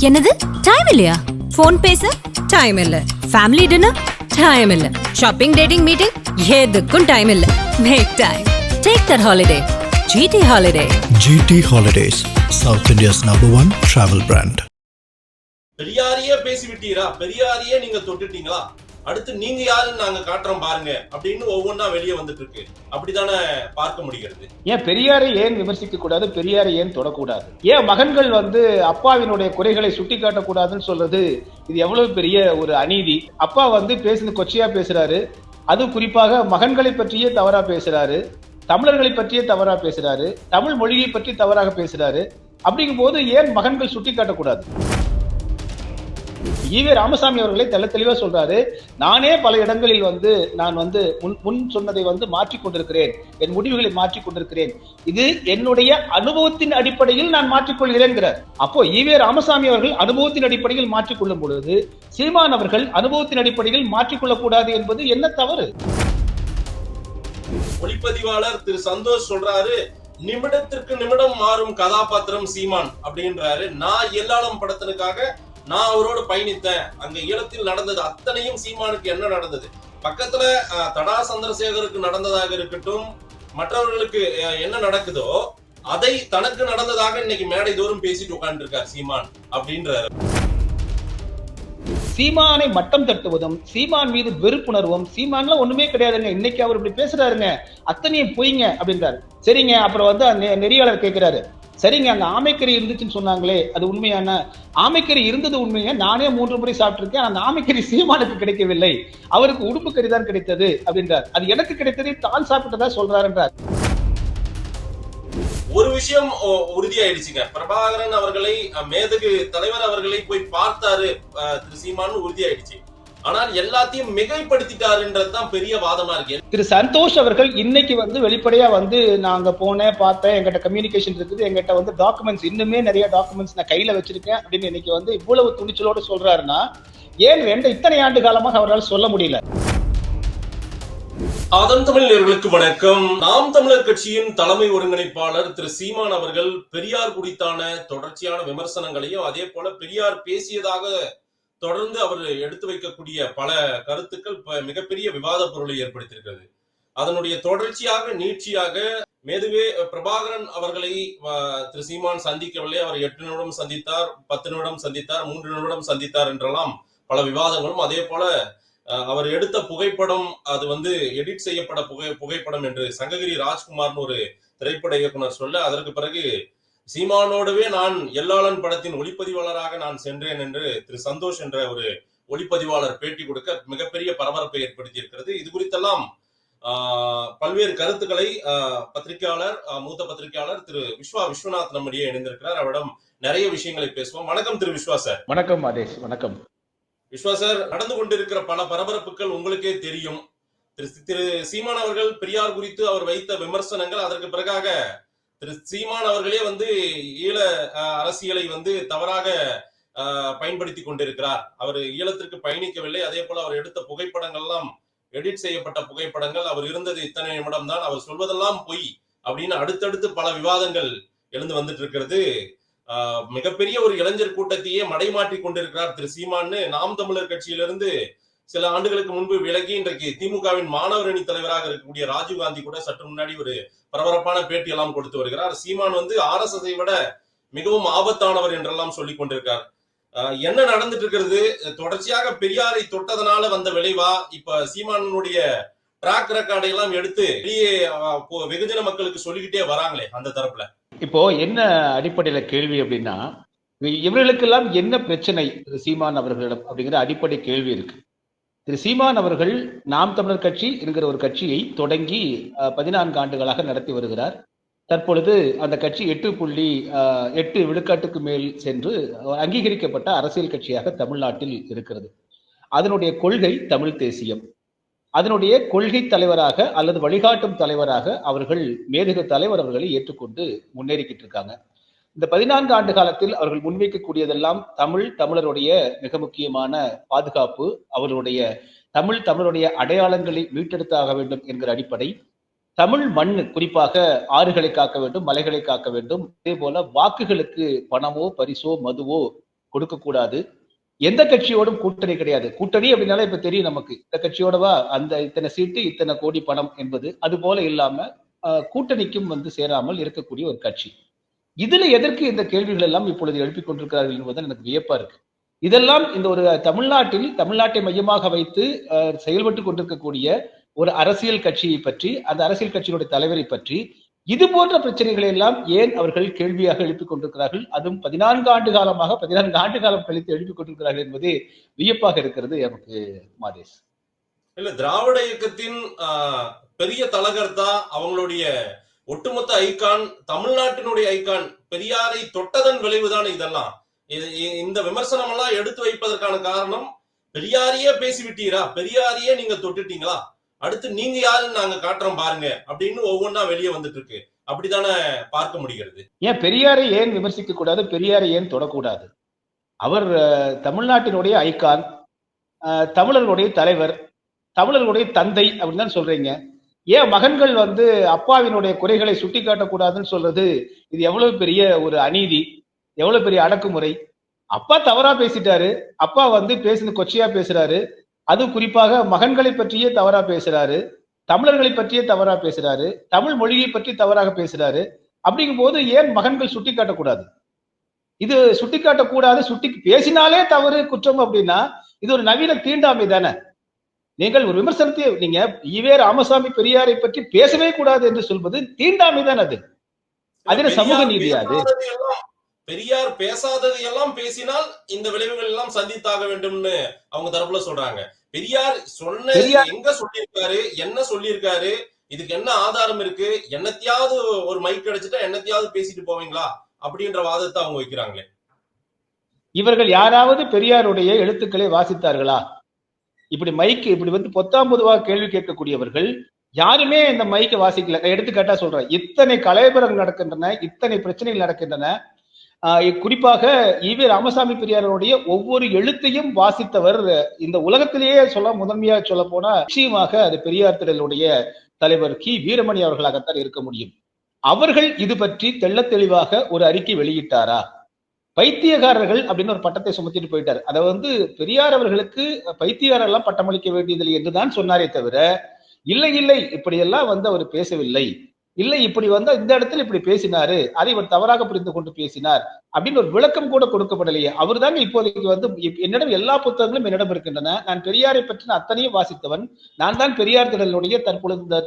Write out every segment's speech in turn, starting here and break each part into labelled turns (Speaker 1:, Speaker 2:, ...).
Speaker 1: என்னது டைம் இல்லையா? போன் பேச டைம் இல்ல, ஃபேமிலி டின்னர் டைம் இல்ல, ஷாப்பிங் டேட்டிங் மீட்டிங் எதுக்கும் டைம் இல்ல. Make time. Take that holiday. GT Holiday.
Speaker 2: GT Holidays, South India's #1 travel brand.
Speaker 3: பெரியாரியே பேசிவிட்டீரா, பெரியாரியே நீங்க தொட்டுட்டீங்களா, அடுத்து நீங்க யாருன்னு நாங்க காட்டுறோம் பாருங்க அப்படின்னு ஒவ்வொன்றா வெளியே வந்துட்டு இருக்கு. அப்படித்தானே பார்க்க முடிகிறது.
Speaker 4: ஏன் பெரியாரை ஏன் விமர்சிக்க கூடாது, பெரியாரை ஏன் தொடக்கூடாது? ஏன் மகன்கள் அப்பாவினுடைய குறைகளை சுட்டி காட்டக்கூடாதுன்னு சொல்றது இது எவ்வளவு பெரிய ஒரு அநீதி. அப்பா பேசுன கொச்சையா பேசுறாரு, அது குறிப்பாக மகன்களை பற்றியே தவறா பேசுறாரு, தமிழர்களை பற்றியே தவறா பேசுறாரு, தமிழ் மொழியை பற்றி தவறாக பேசுறாரு. அப்படிங்கும் போது ஏன் மகன்கள் சுட்டி காட்டக்கூடாது? ஈவே ராமசாமி அவர்களை தெள்ள தெளிவா சொல்றாரு, நானே பல இடங்களில் நான் முன் சொன்னதை மாற்றிக் கொண்டிருக்கிறேன், என் முடிவுகளை மாற்றிக் கொண்டிருக்கிறேன், இது என்னுடைய அனுபவத்தின் அடிப்படையில் நான் மாற்றிக்கொள்கிறேன். அப்போ ஈவே ராமசாமி அவர்கள் அனுபவத்தின் அடிப்படையில் மாற்றிக்கொள்ளும் பொழுது சீமான் அவர்கள் அனுபவத்தின் அடிப்படையில் மாற்றிக்கொள்ளக்கூடாது என்பது என்ன தவறு?
Speaker 3: ஒளிப்பதிவாளர் திரு சந்தோஷ் சொல்றாரு, நிமிடத்திற்கு நிமிடம் மாறும் கதாபாத்திரம் சீமான் அப்படின்றாரு. நான் எல்லாரும் படத்தினுக்காக நான் அவரோட பயணித்தேன், அங்க ஈழத்தில் நடந்தது அத்தனையும் சீமானுக்கு என்ன நடந்தது, பக்கத்துல தடா சந்திரசேகருக்கு நடந்ததாக இருக்கட்டும், மற்றவர்களுக்கு என்ன நடக்குதோ அதை தனக்கு நடந்ததாக இன்னைக்கு மேடை தோறும் பேசிட்டு உட்கார்ந்து இருக்கார் சீமான் அப்படின்றாரு.
Speaker 4: சீமானை மட்டம் தட்டுவதும், சீமான் மீது வெறுப்புணர்வும், சீமான்லாம் ஒண்ணுமே கிடையாதுங்க, இன்னைக்கு அவர் இப்படி பேசுறாருங்க, அத்தனையும் பொய்ங்க அப்படின்றாரு. சரிங்க, அப்புறம் நெறியாளர் கேட்கிறாரு, சரிங்க அங்க ஆமைக்கறி இருந்துச்சுன்னு சொன்னாங்களே அது உண்மையான? ஆமைக்கறி இருந்தது உண்மைங்க, நானே 3 முறை சாப்பிட்டிருக்கேன், அந்த ஆமைக்கறி சீமானுக்கு கிடைக்கவில்லை, அவருக்கு உடுப்பு கறி தான் கிடைத்தது அப்படின்றார். அது எனக்கு கிடைத்ததை தான் சாப்பிட்டதா சொல்றாருன்றார்.
Speaker 3: ஒரு விஷயம் உறுதியாயிடுச்சுங்க, பிரபாகரன் அவர்களை மேதகு தலைவர் அவர்களை போய் பார்த்தாரு திரு சீமான், உறுதியாயிடுச்சு. ஆனால் எல்லாத்தையும் மிகைப்படுத்திட்டாருன்றதுதான் பெரிய வாதமா இருக்கு.
Speaker 4: திரு சந்தோஷ் அவர்கள் இன்னைக்கு வெளிப்படையா நான் அங்க போனேன், பார்த்தேன், எங்கிட்ட கம்யூனிகேஷன் இருக்குது, எங்கிட்ட டாக்குமெண்ட்ஸ், இன்னுமே நிறைய டாக்குமெண்ட்ஸ் நான் கையில வச்சிருக்கேன் அப்படின்னு இன்னைக்கு இவ்வளவு துணிச்சலோட சொல்றாருன்னா ஏன் இத்தனை ஆண்டு காலமாக அவரால் சொல்ல முடியல?
Speaker 3: ஆதன் தமிழ் நேயர்களுக்கு வணக்கம். நாம் தமிழர் கட்சியின் தலைமை ஒருங்கிணைப்பாளர் திரு சீமான் அவர்கள் பெரியார் குறித்தான தொடர்ச்சியான விமர்சனங்களையும், அதே போல பெரியார் பேசியதாக தொடர்ந்து அவர் எடுத்து வைக்கக்கூடிய பல கருத்துக்கள் மிகப்பெரிய விவாத பொருளை ஏற்படுத்தியிருக்கிறது. அதனுடைய தொடர்ச்சியாக நீட்சியாக மேதுவே பிரபாகரன் அவர்களை திரு சீமான் சந்திக்கவில்லை, அவர் 8 நிமிடம் சந்தித்தார், 10 நிமிடம் சந்தித்தார், 3 நிமிடம் சந்தித்தார் என்றெல்லாம் பல விவாதங்களும், அதே போல அவர் எடுத்த புகைப்படம் அது எடிட் செய்யப்பட புகைப்படம் என்று சங்ககிரி ராஜ்குமார்னு ஒரு திரைப்பட இயக்குனர் சொல்ல, அதற்கு பிறகு சீமானோடவே நான் எல்லாளன் படத்தின் ஒளிப்பதிவாளராக நான் சென்றேன் என்று திரு சந்தோஷ் என்ற ஒரு ஒளிப்பதிவாளர் பேட்டி கொடுக்க மிகப்பெரிய பரபரப்பை ஏற்படுத்தி இருக்கிறது. இது குறித்தெல்லாம் பல்வேறு கருத்துக்களை பத்திரிகையாளர், மூத்த பத்திரிகையாளர் திரு விஸ்வநாத் நம்முடைய இணைந்திருக்கிறார். அவரிடம் நிறைய விஷயங்களை பேசுவோம். வணக்கம் திரு விஸ்வா சார்.
Speaker 4: வணக்கம் ஆதேஷ். வணக்கம்
Speaker 3: விஸ்வா சார். நடந்து கொண்டிருக்கிற பல பரபரப்புகள் உங்களுக்கே தெரியும். திரு சீமான் அவர்கள் பெரியார் குறித்து அவர் வைத்த விமர்சனங்கள், அதற்கு பிறகாக திரு சீமான் அவர்களே ஈழ அரசியலை தவறாக பயன்படுத்தி கொண்டிருக்கிறார், அவர் ஈழத்திற்கு பயணிக்கவில்லை, அதே போல அவர் எடுத்த புகைப்படங்கள் எல்லாம் எடிட் செய்யப்பட்ட புகைப்படங்கள், அவர் இருந்தது இத்தனை நிமிடம் தான், அவர் சொல்வதெல்லாம் பொய் அப்படின்னு அடுத்தடுத்து பல விவாதங்கள் எழுந்து வந்துட்டு இருக்கிறது. மிகப்பெரிய ஒரு இளைஞர் கூட்டத்தையே மடைமாற்றி கொண்டிருக்கிறார் திரு சீமான்னு நாம் தமிழர் கட்சியிலிருந்து சில ஆண்டுகளுக்கு முன்பு விலகி இன்றைக்கு திமுகவின் மாணவர் அணி தலைவராக இருக்கக்கூடிய ராஜீவ்காந்தி கூட சற்று முன்னாடி ஒரு பரபரப்பான பேட்டி எல்லாம் கொடுத்து வருகிறார். சீமான் RSS-ஐ விட மிகவும் ஆபத்தானவர் என்றெல்லாம் சொல்லிக் கொண்டிருக்கார். என்ன நடந்துட்டு இருக்கிறது? தொடர்ச்சியாக பெரியாரை தொட்டதனால வந்த விளைவா? இப்ப சீமானுடைய டிராக் ரெக்கார்டை எல்லாம் எடுத்து வெளியே வெகுஜன மக்களுக்கு சொல்லிக்கிட்டே வராங்களே அந்த தரப்புல.
Speaker 4: இப்போ என்ன அடிப்படையில கேள்வி அப்படின்னா, இவர்களுக்கெல்லாம் என்ன பிரச்சனை சீமான் அவர்களிடம் அப்படிங்கிற அடிப்படை கேள்வி இருக்கு. திரு சீமான் அவர்கள் நாம் தமிழர் கட்சி என்கிற ஒரு கட்சியை தொடங்கி 14 ஆண்டுகளாக நடத்தி வருகிறார். தற்பொழுது அந்த கட்சி 8.8 விழுக்காட்டுக்கு மேல் சென்று அங்கீகரிக்கப்பட்ட அரசியல் கட்சியாக தமிழ்நாட்டில் இருக்கிறது. அதனுடைய கொள்கை தமிழ் தேசியம். அதனுடைய கொள்கை தலைவராக அல்லது வழிகாட்டும் தலைவராக அவர்கள் மேதகு தலைவர் அவர்களை ஏற்றுக்கொண்டு முன்னேறிக்கிட்டு இருக்காங்க. இந்த 14 ஆண்டு காலத்தில் அவர்கள் முன்வைக்கக்கூடியதெல்லாம் தமிழருடைய மிக முக்கியமான பாதுகாப்பு, அவருடைய தமிழருடைய அடையாளங்களை மீட்டெடுத்தாக வேண்டும் என்கிற அடிப்படை, தமிழ் மண், குறிப்பாக ஆறுகளை காக்க வேண்டும், மலைகளை காக்க வேண்டும், அதே போல வாக்குகளுக்கு பணமோ பரிசோ மதுவோ கொடுக்கக்கூடாது. எந்த கட்சியோடும் கூட்டணி கிடையாது. கூட்டணி அப்படின்னாலே இப்ப தெரியும் நமக்கு, இந்த கட்சியோடவா அந்த இத்தனை சீட்டு இத்தனை கோடி பணம் என்பது. அது போல இல்லாம கூட்டணிக்கும் வந்து சேராமல் இருக்கக்கூடிய ஒரு கட்சி. இதுல எதற்கு இந்த கேள்விகள் எல்லாம் இப்பொழுது எழுப்பிக் கொண்டிருக்கிறார்கள் என்பது எனக்கு வியப்பா இருக்கு. இதெல்லாம் இந்த ஒரு தமிழ்நாட்டை மையமாக வைத்து செயல்பட்டு கொண்டிருக்கக்கூடிய ஒரு அரசியல் கட்சியை பற்றி, அந்த அரசியல் கட்சியினுடைய தலைவரை பற்றி இது போன்ற பிரச்சனைகளை எல்லாம் ஏன் அவர்கள் கேள்வியாக எழுப்பிக் கொண்டிருக்கிறார்கள்? அதுவும் 14 ஆண்டு காலம் கழித்து எழுப்பிக் கொண்டிருக்கிறார்கள் என்பது வியப்பாக இருக்கிறது எனக்கு மாதேஷ்.
Speaker 3: இல்ல, திராவிட இயக்கத்தின் பெரிய தலகர்த்தா, அவங்களுடைய ஒட்டுமொத்த ஐகான், தமிழ்நாட்டினுடைய ஐகான் பெரியாரை தொட்டதன் விளைவுதான் இதெல்லாம். இந்த விமர்சனம் எல்லாம் எடுத்து வைப்பதற்கான காரணம், பெரியாரையே பேசிவிட்டீரா, பெரியாரையே நீங்க தொட்டுட்டீங்களா, அடுத்து நீங்க யாருன்னு நாங்க காட்டுறோம் பாருங்க அப்படின்னு ஒவ்வொன்றா வெளியே வந்துட்டு இருக்கு. அப்படித்தானே பார்க்க முடிகிறது.
Speaker 4: ஏன் பெரியாரை ஏன் விமர்சிக்க கூடாது, பெரியாரை ஏன் தொடக்கூடாது? அவர் தமிழ்நாட்டினுடைய ஐகான், தமிழர்களுடைய தலைவர், தமிழர்களுடைய தந்தை அப்படின்னு தான் சொல்றீங்க. ஏன் மகன்கள் வந்து அப்பாவினுடைய குறைகளை சுட்டி காட்டக்கூடாதுன்னு சொல்றது? இது எவ்வளவு பெரிய ஒரு அநீதி, எவ்வளவு பெரிய அடக்குமுறை. அப்பா தவறா பேசிட்டாரு, அப்பா வந்து பேசுன கொச்சையா பேசுறாரு, அது குறிப்பாக மகன்களை பற்றியே தவறா பேசுறாரு, தமிழர்களை பற்றியே தவறா பேசுறாரு, தமிழ் மொழியை பற்றி தவறாக பேசுறாரு. அப்படிங்கும் போது ஏன் மகன்கள் சுட்டி காட்டக்கூடாது? இது சுட்டி காட்டக்கூடாது, சுட்டி பேசினாலே தவறு குற்றம் அப்படின்னா இது ஒரு நவீன தீண்டாமை தானே. நீங்கள் ஒரு விமர்சனத்தை நீங்க ஈவே ராமசாமி பெரியாரை பற்றி பேசவே கூடாது என்று சொல்வது தீண்டாமை தான். அது சமூக நீதி. அது
Speaker 3: பெரியார் பேசாதது எல்லாம் பேசினால் இந்த விளைவுகள் எல்லாம் சந்தித்தாக வேண்டும்னு அவங்க தரப்புல சொல்றாங்க. பெரியார் சொன்ன எங்க சொல்லியிருக்காரு, என்ன சொல்லியிருக்காரு, இதுக்கு என்ன ஆதாரம் இருக்கு, என்னத்தையாவது ஒரு மைக் கிடைச்சிட்டா என்னத்தையாவது பேசிட்டு போவீங்களா அப்படின்ற வாதத்தை அவங்க வைக்கிறாங்களே.
Speaker 4: இவர்கள் யாராவது பெரியாருடைய எழுத்துக்களை வாசித்தார்களா? இப்படி மைக்கு இப்படி வந்து பொத்தாம் பொதுவாக கேள்வி கேட்கக்கூடியவர்கள் யாருமே இந்த மைக்கை வாசிக்கல. எடுத்துக்காட்டா சொல்றேன், இத்தனை கலைபரங்கள் நடக்கின்றன, இத்தனை பிரச்சனைகள் நடக்கின்றன. குறிப்பாக ஈவே ராமசாமி பெரியாருடைய ஒவ்வொரு எழுத்தையும் வாசித்தவர் இந்த உலகத்திலேயே முதன்மையா சொல்ல போனா நிச்சயமாக அது பெரியார் திடலுடைய தலைவர் கி வீரமணி அவர்களாகத்தான் இருக்க முடியும். அவர்கள் இது பற்றி தெள்ள தெளிவாக ஒரு அறிக்கை வெளியிட்டாரா? பைத்தியகாரர்கள் அப்படின்னு ஒரு பட்டத்தை சுமத்திட்டு போயிட்டார். அதை வந்து பெரியார் அவர்களுக்கு பைத்தியகாரெல்லாம் பட்டமளிக்க வேண்டியதில்லை என்றுதான் சொன்னாரே தவிர, இல்லை இப்படியெல்லாம் வந்து அவர் பேசவில்லை, இல்லை இப்படி வந்து இந்த இடத்துல இப்படி பேசினாரு, அதை இவர் தவறாக புரிந்து கொண்டு பேசினார் அப்படின்னு ஒரு விளக்கம் கூட கொடுக்கப்படலையே. அவர் தாங்க இப்போதைக்கு வந்து என்னிடம் எல்லா புத்தகங்களும் என்னிடம் இருக்கின்றன, நான் பெரியாரை பற்றி அத்தனையும் வாசித்தவன், நான் தான் பெரியார் திடலுடைய தற்பொழுது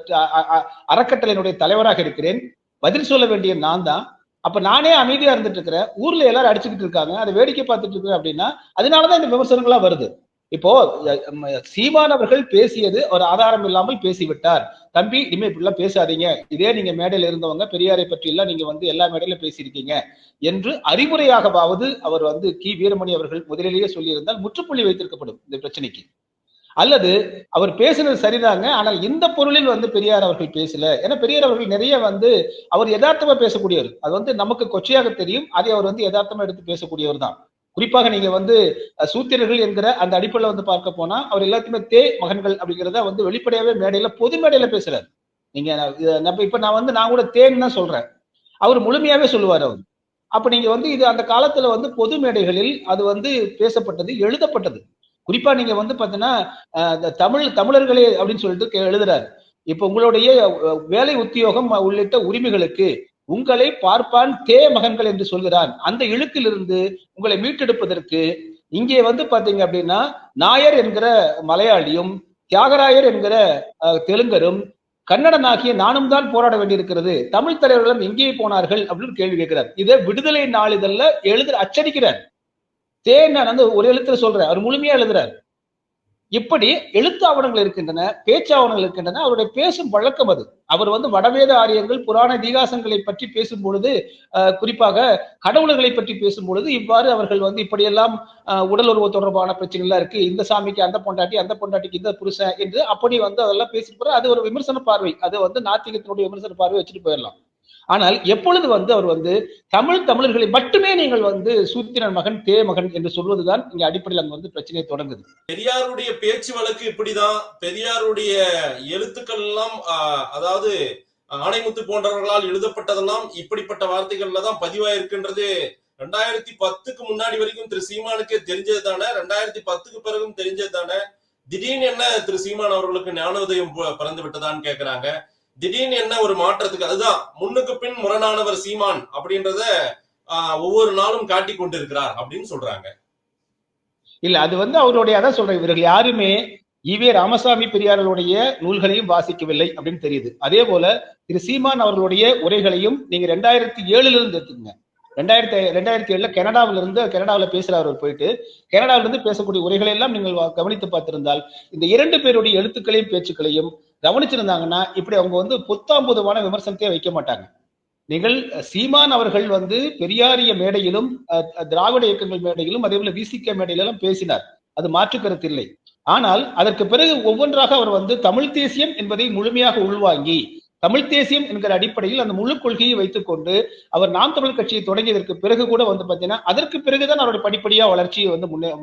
Speaker 4: அறக்கட்டளையினுடைய தலைவராக இருக்கிறேன், பதில் சொல்ல வேண்டிய நான் தான். அப்ப நானே அமைதியா இருந்துட்டு இருக்கிறேன், ஊர்ல எல்லாரும் அடிச்சுக்கிட்டு இருக்காங்க, அதை வேடிக்கை பார்த்துட்டு இருக்கிறேன் அப்படின்னா அதனாலதான் இந்த விமர்சனங்களா வருது. இப்போ சீமான் அவர்கள் பேசியது ஒரு ஆதாரம் இல்லாமல் பேசிவிட்டார், தம்பி இனிமே இப்படிலாம் பேசாதீங்க, இதே நீங்க மேடையில இருந்தவங்க பெரியாரை பற்றி எல்லாம் நீங்க வந்து எல்லா மேடையில பேசியிருக்கீங்க என்று அறிவுரையாகவாவது அவர் வந்து கி வீரமணி அவர்கள் முதலிலேயே சொல்லியிருந்தால் முற்றுப்புள்ளி வைத்திருக்கப்படும் இந்த பிரச்சனைக்கு. அல்லது அவர் பேசுனது சரிதாங்க, ஆனால் இந்த பொருளில் வந்து பெரியார் அவர்கள் பேசல. ஏன்னா பெரியார் அவர்கள் நிறைய வந்து அவர் யதார்த்தமா பேசக்கூடியவர், அது வந்து நமக்கு கொச்சையாக தெரியும், அதை அவர் வந்து யதார்த்தமா எடுத்து பேசக்கூடியவர் தான். குறிப்பாக நீங்க வந்து சூத்திரர்கள் என்கிற அந்த அடிப்படையில் வந்து பார்க்க போனா அவர் எல்லாத்தையுமே மகன்கள் அப்படிங்கிறத வந்து வெளிப்படையாவே மேடையில பொது மேடையில பேசுறாரு. நீங்க இப்ப நான் கூட தேன்னு தான் சொல்றேன், அவர் முழுமையாவே சொல்லுவார் அவர். அப்ப நீங்க வந்து இது அந்த காலத்துல வந்து பொது மேடைகளில் அது வந்து பேசப்பட்டது, எழுதப்பட்டது. குறிப்பா நீங்க வந்து பாத்தீங்கன்னா தமிழர்களே அப்படின்னு சொல்லிட்டு எழுதுறாரு, இப்ப உங்களுடைய வேலை உத்தியோகம் உள்ளிட்ட உரிமைகளுக்கு உங்களை பார்ப்பான் மகன்கள் என்று சொல்கிறான், அந்த இழுக்கிலிருந்து உங்களை மீட்டெடுப்பதற்கு இங்கே வந்து பாத்தீங்க அப்படின்னா நாயர் என்கிற மலையாளியும் தியாகராயர் என்கிற தெலுங்கரும் கன்னடனாகிய நானும் தான் போராட வேண்டியிருக்கிறது, தமிழ் தலைவர்களும் எங்கே போனார்கள் அப்படின்னு கேள்வி கேட்கிறார். இதை விடுதலை நாளிதழ்ல அச்சடிக்கிறார். நான் வந்து ஒரு எழுத்துல சொல்றேன், அவர் முழுமையா எழுதுறார். இப்படி எழுத்து ஆவணங்கள் இருக்கின்றன, பேச்சு ஆவணங்கள் இருக்கின்றன, அவருடைய பேசும் வழக்கம் அது. அவர் வந்து வடவேத ஆரியங்கள் புராண இதிகாசங்களை பற்றி பேசும் பொழுது, குறிப்பாக கடவுள்களை பற்றி பேசும் பொழுது இவ்வாறு அவர்கள் வந்து இப்படியெல்லாம் உடல் உறவு தொடர்பான பிரச்சனைலாம் இருக்கு, இந்த சாமிக்கு அந்த பொண்டாட்டி, அந்த பொண்டாட்டிக்கு இந்த புருஷன் என்று அப்படி வந்து அதெல்லாம் பேசிட்டு போற, அது ஒரு விமர்சன பார்வை, அது வந்து நாத்திகத்தினுடைய விமர்சன பார்வை வச்சுட்டு போயிடலாம். ஆனால் எப்பொழுது வந்து அவர் வந்து தமிழர்களை மட்டுமே நீங்கள் வந்து சூத்திரன் மகன் மகன் என்று சொல்வதுதான் இங்க அடிப்படையில் அங்க வந்து பிரச்சனை தொடங்குது.
Speaker 3: பெரியாருடைய பேச்சு வழக்கு இப்படிதான், பெரியாருடைய எழுத்துக்கள் எல்லாம் அதாவது ஆணைமுத்து போன்றவர்களால் எழுதப்பட்டதெல்லாம் இப்படிப்பட்ட வார்த்தைகள்ல தான் பதிவாயிருக்குன்றது 2010க்கு முன்னாடி வரைக்கும் திரு சீமானுக்கே தெரிஞ்சது தானே? 2010க்கு பிறகும் தெரிஞ்சது தானே? திடீர்னு என்ன திரு சீமான் அவர்களுக்கு ஞானோதயம் பிறந்து விட்டதான்னு கேக்குறாங்க. திடீர்னு என்ன ஒரு மாற்றத்துக்கு? அதுதான் முன்னுக்கு பின் முரணானவர் சீமான் அப்படின்றத ஒவ்வொரு நாளும் காட்டி கொண்டிருக்கிறார் அப்படின்னு சொல்றாங்க.
Speaker 4: இல்ல, அது அவருடைய, அதான் சொல்றேன், இவர்கள் யாருமே ஈவே ராமசாமி பெரியார்களுடைய நூல்களையும் வாசிக்கவில்லை அப்படின்னு தெரியுது. அதே போல திரு சீமான் அவர்களுடைய உரைகளையும் நீங்க 2007 இருந்து எடுத்துக்கங்க. 2007 கனடாவில் பேசுறாரு. அவர் போயிட்டு கனடாவில இருந்து பேசக்கூடிய உரைகளை எல்லாம் நீங்கள் கவனித்து பார்த்திருந்தால் இந்த 2 பேருடைய எழுத்துக்களையும் பேச்சுக்களையும் கவனிச்சிருந்தாங்கன்னா இப்படி அவங்க புத்தாம்புதமான விமர்சனத்தை வைக்க மாட்டாங்க. நீங்கள் சீமான் அவர்கள் பெரியாரிய மேடையிலும் திராவிட இயக்கங்கள் மேடையிலும் அதே போல விசிக மேடையிலும் பேசினார், அது மாற்று கருத்து இல்லை. ஆனால் அதற்கு பிறகு ஒவ்வொன்றாக அவர் தமிழ் தேசியம் என்பதை முழுமையாக உள்வாங்கி தமிழ் தேசியம் என்கிற அடிப்படையில் அந்த முழு கொள்கையை வைத்துக் கொண்டு அவர் நாம் தமிழ் கட்சியை தொடங்கியதற்கு பிறகு கூட பாத்தீங்கன்னா அதற்கு பிறகுதான் அவருடைய படிப்படியா வளர்ச்சி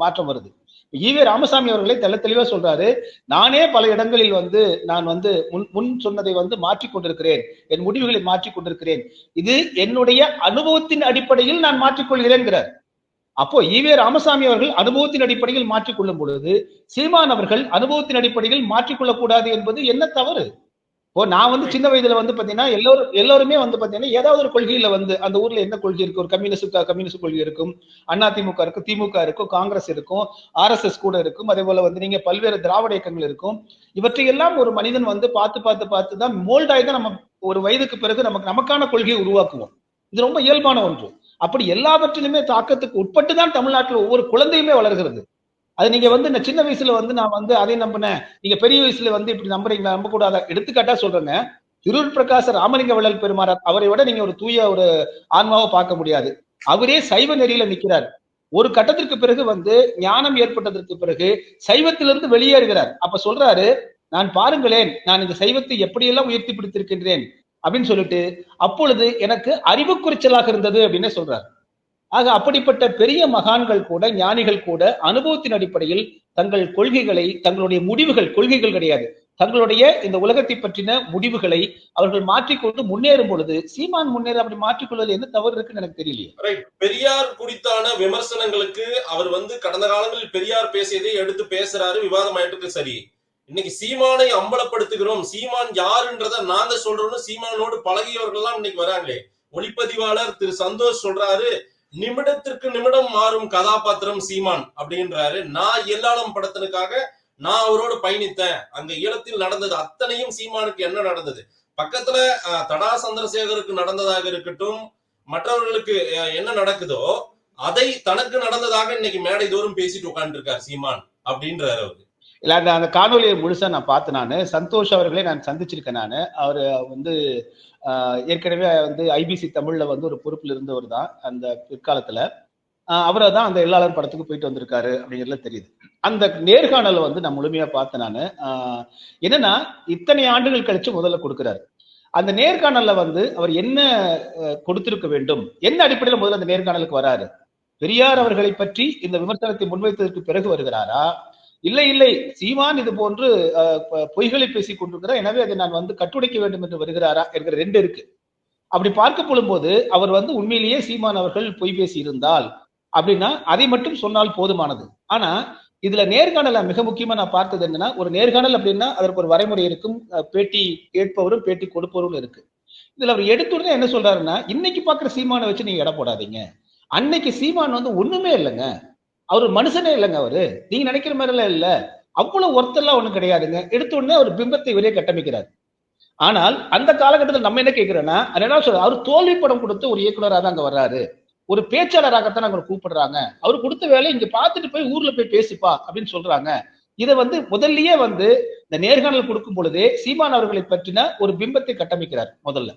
Speaker 4: மாற்றம் வருது. ஈவே ராமசாமி அவர்களை தெளிவா சொல்றாரு, நானே பல இடங்களில் நான் முன் சொன்னதை மாற்றிக் கொண்டிருக்கிறேன், என் முடிவுகளை மாற்றிக் கொண்டிருக்கிறேன், இது என்னுடைய அனுபவத்தின் அடிப்படையில் நான் மாற்றிக்கொள்கிறேன்கிறார். அப்போ ஈவே ராமசாமி அவர்கள் அனுபவத்தின் அடிப்படையில் மாற்றிக்கொள்ளும் பொழுது சீமான் அவர்கள் அனுபவத்தின் அடிப்படையில் மாற்றிக்கொள்ளக்கூடாது என்பது என்ன தவறு? இப்போ நான் சின்ன வயதுல பாத்தீங்கன்னா எல்லாருமே பாத்தீங்கன்னா ஏதாவது ஒரு கொள்கையில அந்த ஊர்ல என்ன கொள்கை இருக்கு, ஒரு கம்யூனிஸ்ட் கொள்கை இருக்கும், அதிமுக இருக்கும், திமுக இருக்கும், காங்கிரஸ் இருக்கும், RSS கூட இருக்கும், அதே போல நீங்க பல்வேறு திராவிட இயக்கங்கள் இருக்கும். இவற்றையெல்லாம் ஒரு மனிதன் பார்த்து தான் மோல்டாய் தான் நம்ம ஒரு வயதுக்கு பிறகு நமக்கான கொள்கையை உருவாக்குவோம். இது ரொம்ப இயல்பான ஒன்று. அப்படி எல்லாவற்றிலுமே தாக்கத்துக்கு உட்பட்டு தான் தமிழ்நாட்டில் ஒவ்வொரு குழந்தையுமே வளர்கிறது. அது நீங்க இந்த சின்ன வயசுல நான் அதை நம்பினேன், நீங்க பெரிய வயசுல இப்படி நம்புறீங்களா? நம்ப கூடாத. எடுத்துக்காட்டா சொல்றேங்க, திருள் பிரகாச ராமலிங்க வள்ளல் பெருமானார் அவரை விட நீங்க ஒரு தூய ஒரு ஆன்மாவை பார்க்க முடியாது. அவரே சைவ நெறியில நிற்கிறார். ஒரு கட்டத்திற்கு பிறகு ஞானம் ஏற்பட்டதற்கு பிறகு சைவத்திலிருந்து வெளியேறுகிறார். அப்ப சொல்றாரு, நான் பாருங்களேன், நான் இந்த சைவத்தை எப்படியெல்லாம் உயர்த்தி பிடித்திருக்கின்றேன் அப்படின்னு சொல்லிட்டு அப்பொழுது எனக்கு அறிவு குறிச்சலாக இருந்தது அப்படின்னு சொல்றாரு. ஆக அப்படிப்பட்ட பெரிய மகான்கள் கூட, ஞானிகள் கூட அனுபவத்தின் அடிப்படையில் தங்கள் கொள்கைகளை, தங்களுடைய முடிவுகள், கொள்கைகள் கிடையாது, தங்களுடைய இந்த உலகத்தை பற்றின முடிவுகளை அவர்கள் மாற்றிக்கொண்டு முன்னேறும் பொழுது சீமான் அப்படி மாற்றிக்கொள்வது என்ன தவறு இருக்குன்னு எனக்கு தெரியலையே.
Speaker 3: பெரியார் குறித்தான விமர்சனங்களுக்கு அவர் கடந்த காலங்களில் பெரியார் பேசியதை எடுத்து பேசுறாரு, விவாதம் ஆயிட்டு சரி. இன்னைக்கு சீமானை அம்பலப்படுத்துகிறோம், சீமான் யாருன்றத நாங்க சொல்றோம்னு சீமானோடு பழகியவர்கள் எல்லாம் இன்னைக்கு வராங்களே. ஒளிப்பதிவாளர் திரு சந்தோஷ் சொல்றாரு, நிமிடத்திற்கு நிமிடம் மாறும் கதாபாத்திரம் சீமான் அப்படின்றாரு. நான் எல்லாளம் படத்தினுக்காக நான் அவரோடு பயணித்தேன், அங்க ஈழத்தில் நடந்தது அத்தனையும் சீமானுக்கு என்ன நடந்தது, பக்கத்துல தடா சந்திரசேகருக்கு நடந்ததாக இருக்கட்டும், மற்றவர்களுக்கு என்ன நடக்குதோ அதை தனக்கு நடந்ததாக இன்னைக்கு மேடை தோறும் பேசிட்டு உட்கார்ந்து இருக்காரு சீமான் அப்படின்றாரு அவரு.
Speaker 4: இல்ல, அந்த காணொலியை முழுசா நான் பார்த்து, நான் சந்தோஷ் அவர்களே நான் சந்திச்சிருக்கேன். நான் அவரு ஏற்கனவே IBC தமிழ்ல ஒரு பொறுப்புல இருந்தவர் தான் அந்த பிற்காலத்துல. அவரை தான் அந்த எல்லாளர் படத்துக்கு போயிட்டு வந்திருக்காரு அப்படிங்கிறதுல தெரியுது. அந்த நேர்காணலை நான் முழுமையா பார்த்தேன். நான் என்னன்னா இத்தனை ஆண்டுகள் கழிச்சு முதல்ல கொடுக்கிறாரு. அந்த நேர்காணல்ல அவர் என்ன கொடுத்திருக்க வேண்டும், என்ன அடிப்படையில் முதல்ல அந்த நேர்காணலுக்கு வராரு? பெரியார் அவர்களை பற்றி இந்த விமர்சனத்தை முன்வைத்ததற்கு பிறகு வருகிறாரா, இல்லை சீமான் இது போன்று பொய்களை பேசிக் கொண்டிருக்கிறார், எனவே அதை நான் கட்டுடைக்க வேண்டும் என்று வருகிறாரா என்கிற 2 இருக்கு. அப்படி பார்க்க போது அவர் உண்மையிலேயே சீமான் அவர்கள் பொய் பேசி இருந்தால் அப்படின்னா அதை மட்டும் சொன்னால் போதுமானது. ஆனா இதுல நேர்காணல மிக முக்கியமா நான் பார்த்தது என்னன்னா, ஒரு நேர்காணல் அப்படின்னா அதற்கு ஒரு வரைமுறை இருக்கும், பேட்டி கேட்பவரும் பேட்டி கொடுப்பவரும் இருக்கு. இதுல அவர் எடுத்துடனே என்ன சொல்றாருன்னா, இன்னைக்கு பாக்குற சீமானை வச்சு நீங்க எடை போடாதீங்க, அன்னைக்கு சீமான் ஒண்ணுமே இல்லைங்க, அவரு மனுஷனே இல்லைங்க, அவரு நீங்க நினைக்கிற மாதிரி எல்லாம் இல்ல, அவ்வளவு ஒருத்தெல்லாம் ஒண்ணும் கிடையாதுங்க. எடுத்த உடனே ஒரு பிம்பத்தை வெளியே கட்டமைக்கிறார். ஆனால் அந்த காலகட்டத்தில் நம்ம என்ன கேட்கிறோம்னா, அவர் தோல்வி படம் கொடுத்து ஒரு இயக்குனராக தான் அங்க வர்றாரு, ஒரு பேச்சாளராகத்தான் அங்க கூப்பிடுறாங்க, அவர் கொடுத்த வேலை இங்க பார்த்துட்டு போய் ஊர்ல போய் பேசிப்பா அப்படின்னு சொல்றாங்க. இதை முதல்லயே இந்த நேர்காணல் கொடுக்கும் பொழுதே சீமான் அவர்களை பற்றின ஒரு பிம்பத்தை கட்டமைக்கிறார் முதல்ல.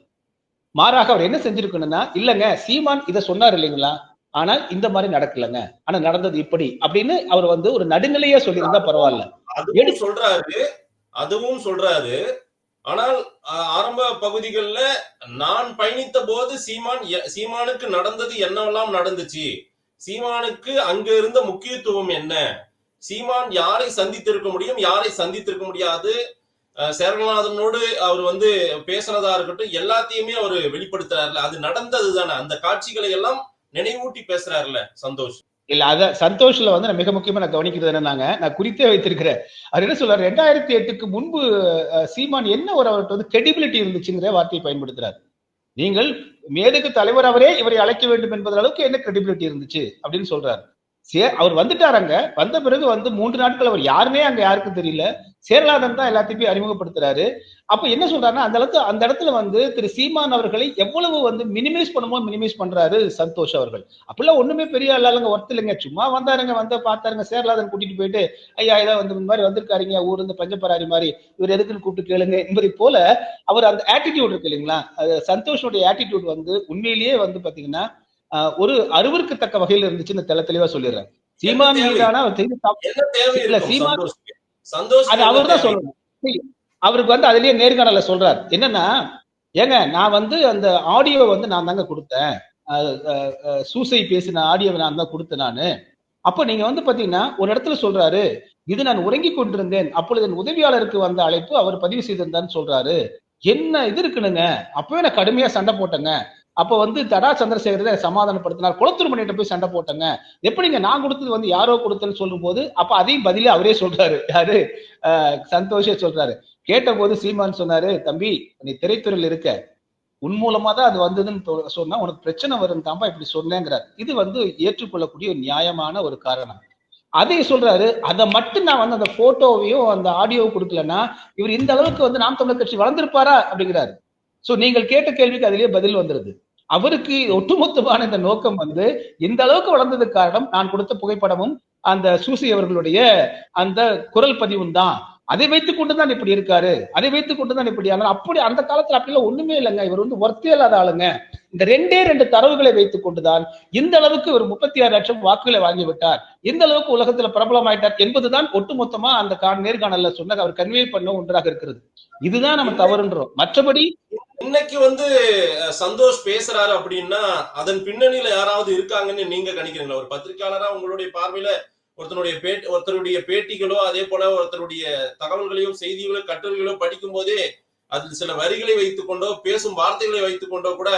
Speaker 4: மாறாக அவர் என்ன செஞ்சிருக்கணும்னா, இல்லங்க சீமான் இதை சொன்னார் இல்லைங்களா, ஆனால் இந்த மாதிரி நடக்கலங்க, ஆனா நடந்தது இப்படி அப்படின்னு அவர் ஒரு நடுநிலையா சொல்லியிருந்தா பரவாயில்ல.
Speaker 3: அதுவும் சொல்றாரு. ஆனால் ஆரம்ப பகுதிகளில் நான் பயணித்த போது சீமானுக்கு நடந்தது என்னவெல்லாம் நடந்துச்சு, சீமானுக்கு அங்க இருந்த முக்கியத்துவம் என்ன, சீமான் யாரை சந்தித்திருக்க முடியும், யாரை சந்தித்திருக்க முடியாது, சேரநாதனோடு அவர் பேசினதா இருக்கட்டும், எல்லாத்தையுமே அவர் வெளிப்படுத்துறாருல, அது நடந்தது தானே. அந்த காட்சிகளை எல்லாம் நினைவூட்டி பேசுறாருல்ல சந்தோஷ்.
Speaker 4: இல்ல அத சந்தோஷ்ல வந்து நான் மிக முக்கியமா நான் கவனிக்கிறது என்னன்னாங்க, நான் குறித்தே வைத்திருக்கிறேன். அவர் என்ன சொல்றாரு, 2008க்கு முன்பு சீமான் என்ன ஒரு அவர்கிட்ட வந்து கிரெடிபிலிட்டி இருந்துச்சுங்கிற வார்த்தையை பயன்படுத்துறாரு. நீங்கள் மேதகு தலைவர் அவரே இவரை அழைக்க வேண்டும் என்பது அளவுக்கு என்ன கிரெடிபிலிட்டி இருந்துச்சு அப்படின்னு சொல்றாரு. அவர் வந்துட்டார். அங்க வந்த பிறகு வந்து 3 நாட்கள் அவர் யாருமே அங்க யாருக்கும் தெரியல. சேரலாதன் தான் எல்லாத்தையுமே அறிமுகப்படுத்துறாரு. அப்ப என்ன சொல்றாருன்னா, அந்த இடத்துல வந்து திரு சீமான் அவர்களை எவ்வளவு வந்து மினிமைஸ் பண்ணுமோ மினிமைஸ் பண்றாரு சந்தோஷ் அவர்கள். அப்பெல்லாம் ஒண்ணுமே பெரிய ஆளாளுங்க ஒர்த் இல்லைங்க. சும்மா வந்தாருங்க, வந்த பார்த்தாருங்க, சேரலாதன் கூட்டிட்டு போயிட்டு ஐயா ஏதோ வந்து இந்த மாதிரி வந்திருக்காருங்க ஊர் இருந்து பஞ்சப்பராரி மாதிரி, இவர் எதுக்குன்னு கூப்பிட்டு கேளுங்க என்பதை போல அவர் அந்த ஆட்டிடியூட் இருக்கு இல்லைங்களா, சந்தோஷோடைய ஆட்டிடியூட் வந்து உண்மையிலேயே வந்து பாத்தீங்கன்னா ஒரு அருவருக்கத்தக்க வகையில் இருந்துச்சு. இந்த தெளிவா சொல்லிடுறேன். சீமான் மீதான சீமான் அது அவர் தான் சொல்லணும். அவருக்கு வந்து அதுலயே நேர்காணல சொல்றாரு என்னன்னா, ஏங்க நான் வந்து அந்த ஆடியோ வந்து நான் தாங்க கொடுத்தேன், சூசை பேசின ஆடியோ நான் தான் கொடுத்தேன் நானு. அப்ப நீங்க வந்து பாத்தீங்கன்னா ஒரு இடத்துல சொல்றாரு, இது நான் உறங்கி கொண்டிருந்தேன், அப்பொழுது என் உதவியாளருக்கு வந்த அழைப்பு அவர் பதிவு செய்திருந்தான்னு சொல்றாரு. என்ன இது இருக்குனுங்க, அப்பவே நான் கடுமையா சண்டை போட்டேங்க. அப்ப வந்து தடா சந்திரசேகர சமாதானப்படுத்தினார், குளத்தூர் மணிகிட்ட போய் சண்டை போட்டேங்க. எப்படிங்க நான் கொடுத்தது வந்து யாரோ கொடுத்தன்னு சொல்லும் போது அப்ப அதையும் பதிலே அவரே சொல்றாரு. யாரு? சந்தோஷே சொல்றாரு. கேட்ட போது சீமான் சொன்னாரு, தம்பி நீ திரைத்துறையில் இருக்க, உன் மூலமா தான் அது வந்ததுன்னு சொன்னா உனக்கு பிரச்சனை வரும் தாம்பா இப்படி சொன்னேங்கிறார். இது வந்து ஏற்றுக்கொள்ளக்கூடிய ஒரு நியாயமான ஒரு காரணம். அதை சொல்றாரு. அதை மட்டும் நான் வந்து அந்த போட்டோவையும் அந்த ஆடியோ கொடுக்கலன்னா இவர் இந்த அளவுக்கு வந்து நாம் தமிழர் கட்சி வளர்ந்திருப்பாரா அப்படிங்கிறாரு. சோ நீங்கள் கேட்ட கேள்விக்கு அதிலேயே பதில் வந்துருது. அவருக்கு ஒட்டுமொத்தமான இந்த நோக்கம் வந்து இந்த அளவுக்கு வளர்ந்ததுக்கு காரணம் நான் கொடுத்த புகைப்படமும் அந்த சூசி அவர்களுடைய அந்த குரல் பதிவும் தான். அதை வைத்துக் கொண்டுதான் இப்படி இருக்காரு, அதை வைத்துக் கொண்டுதான் இப்படி. அப்படி அந்த காலத்துல அப்படிலாம் ஒண்ணுமே இல்லைங்க. இவர் வந்து ஒர்த்தே இல்லாத ஆளுங்க. இந்த 2 தரவுகளை வைத்துக் கொண்டுதான் இந்த அளவுக்கு ஒரு 36 லட்சம் வாக்குகளை வாங்கிவிட்டார், இந்த அளவுக்கு உலகத்துல பிரபலமாயிட்டார் என்பதுதான் ஒட்டுமொத்தமா அந்த நேர்காணல்ல சொன்ன அவர் கன்வே பண்ண ஒன்றாக இருக்கிறது. இதுதான் நம்ம தவறுன்றோம். மற்றபடி
Speaker 3: இன்னைக்கு வந்து சந்தோஷ் பேசுறாரு அப்படின்னா அதன் பின்னணியில யாராவது இருக்காங்கன்னு நீங்க கணிக்கிறீங்களா? ஒரு பத்திரிகையாளரா உங்களுடைய பார்வையில ஒருத்தருடைய பேட்டிகளோ அதே போல ஒருத்தருடைய தகவல்களையோ செய்திகளோ கட்டுரைகளோ படிக்கும் போதே அதில் சில வரிகளை வைத்துக் கொண்டோ பேசும் வார்த்தைகளை வைத்துக் கொண்டோ கூட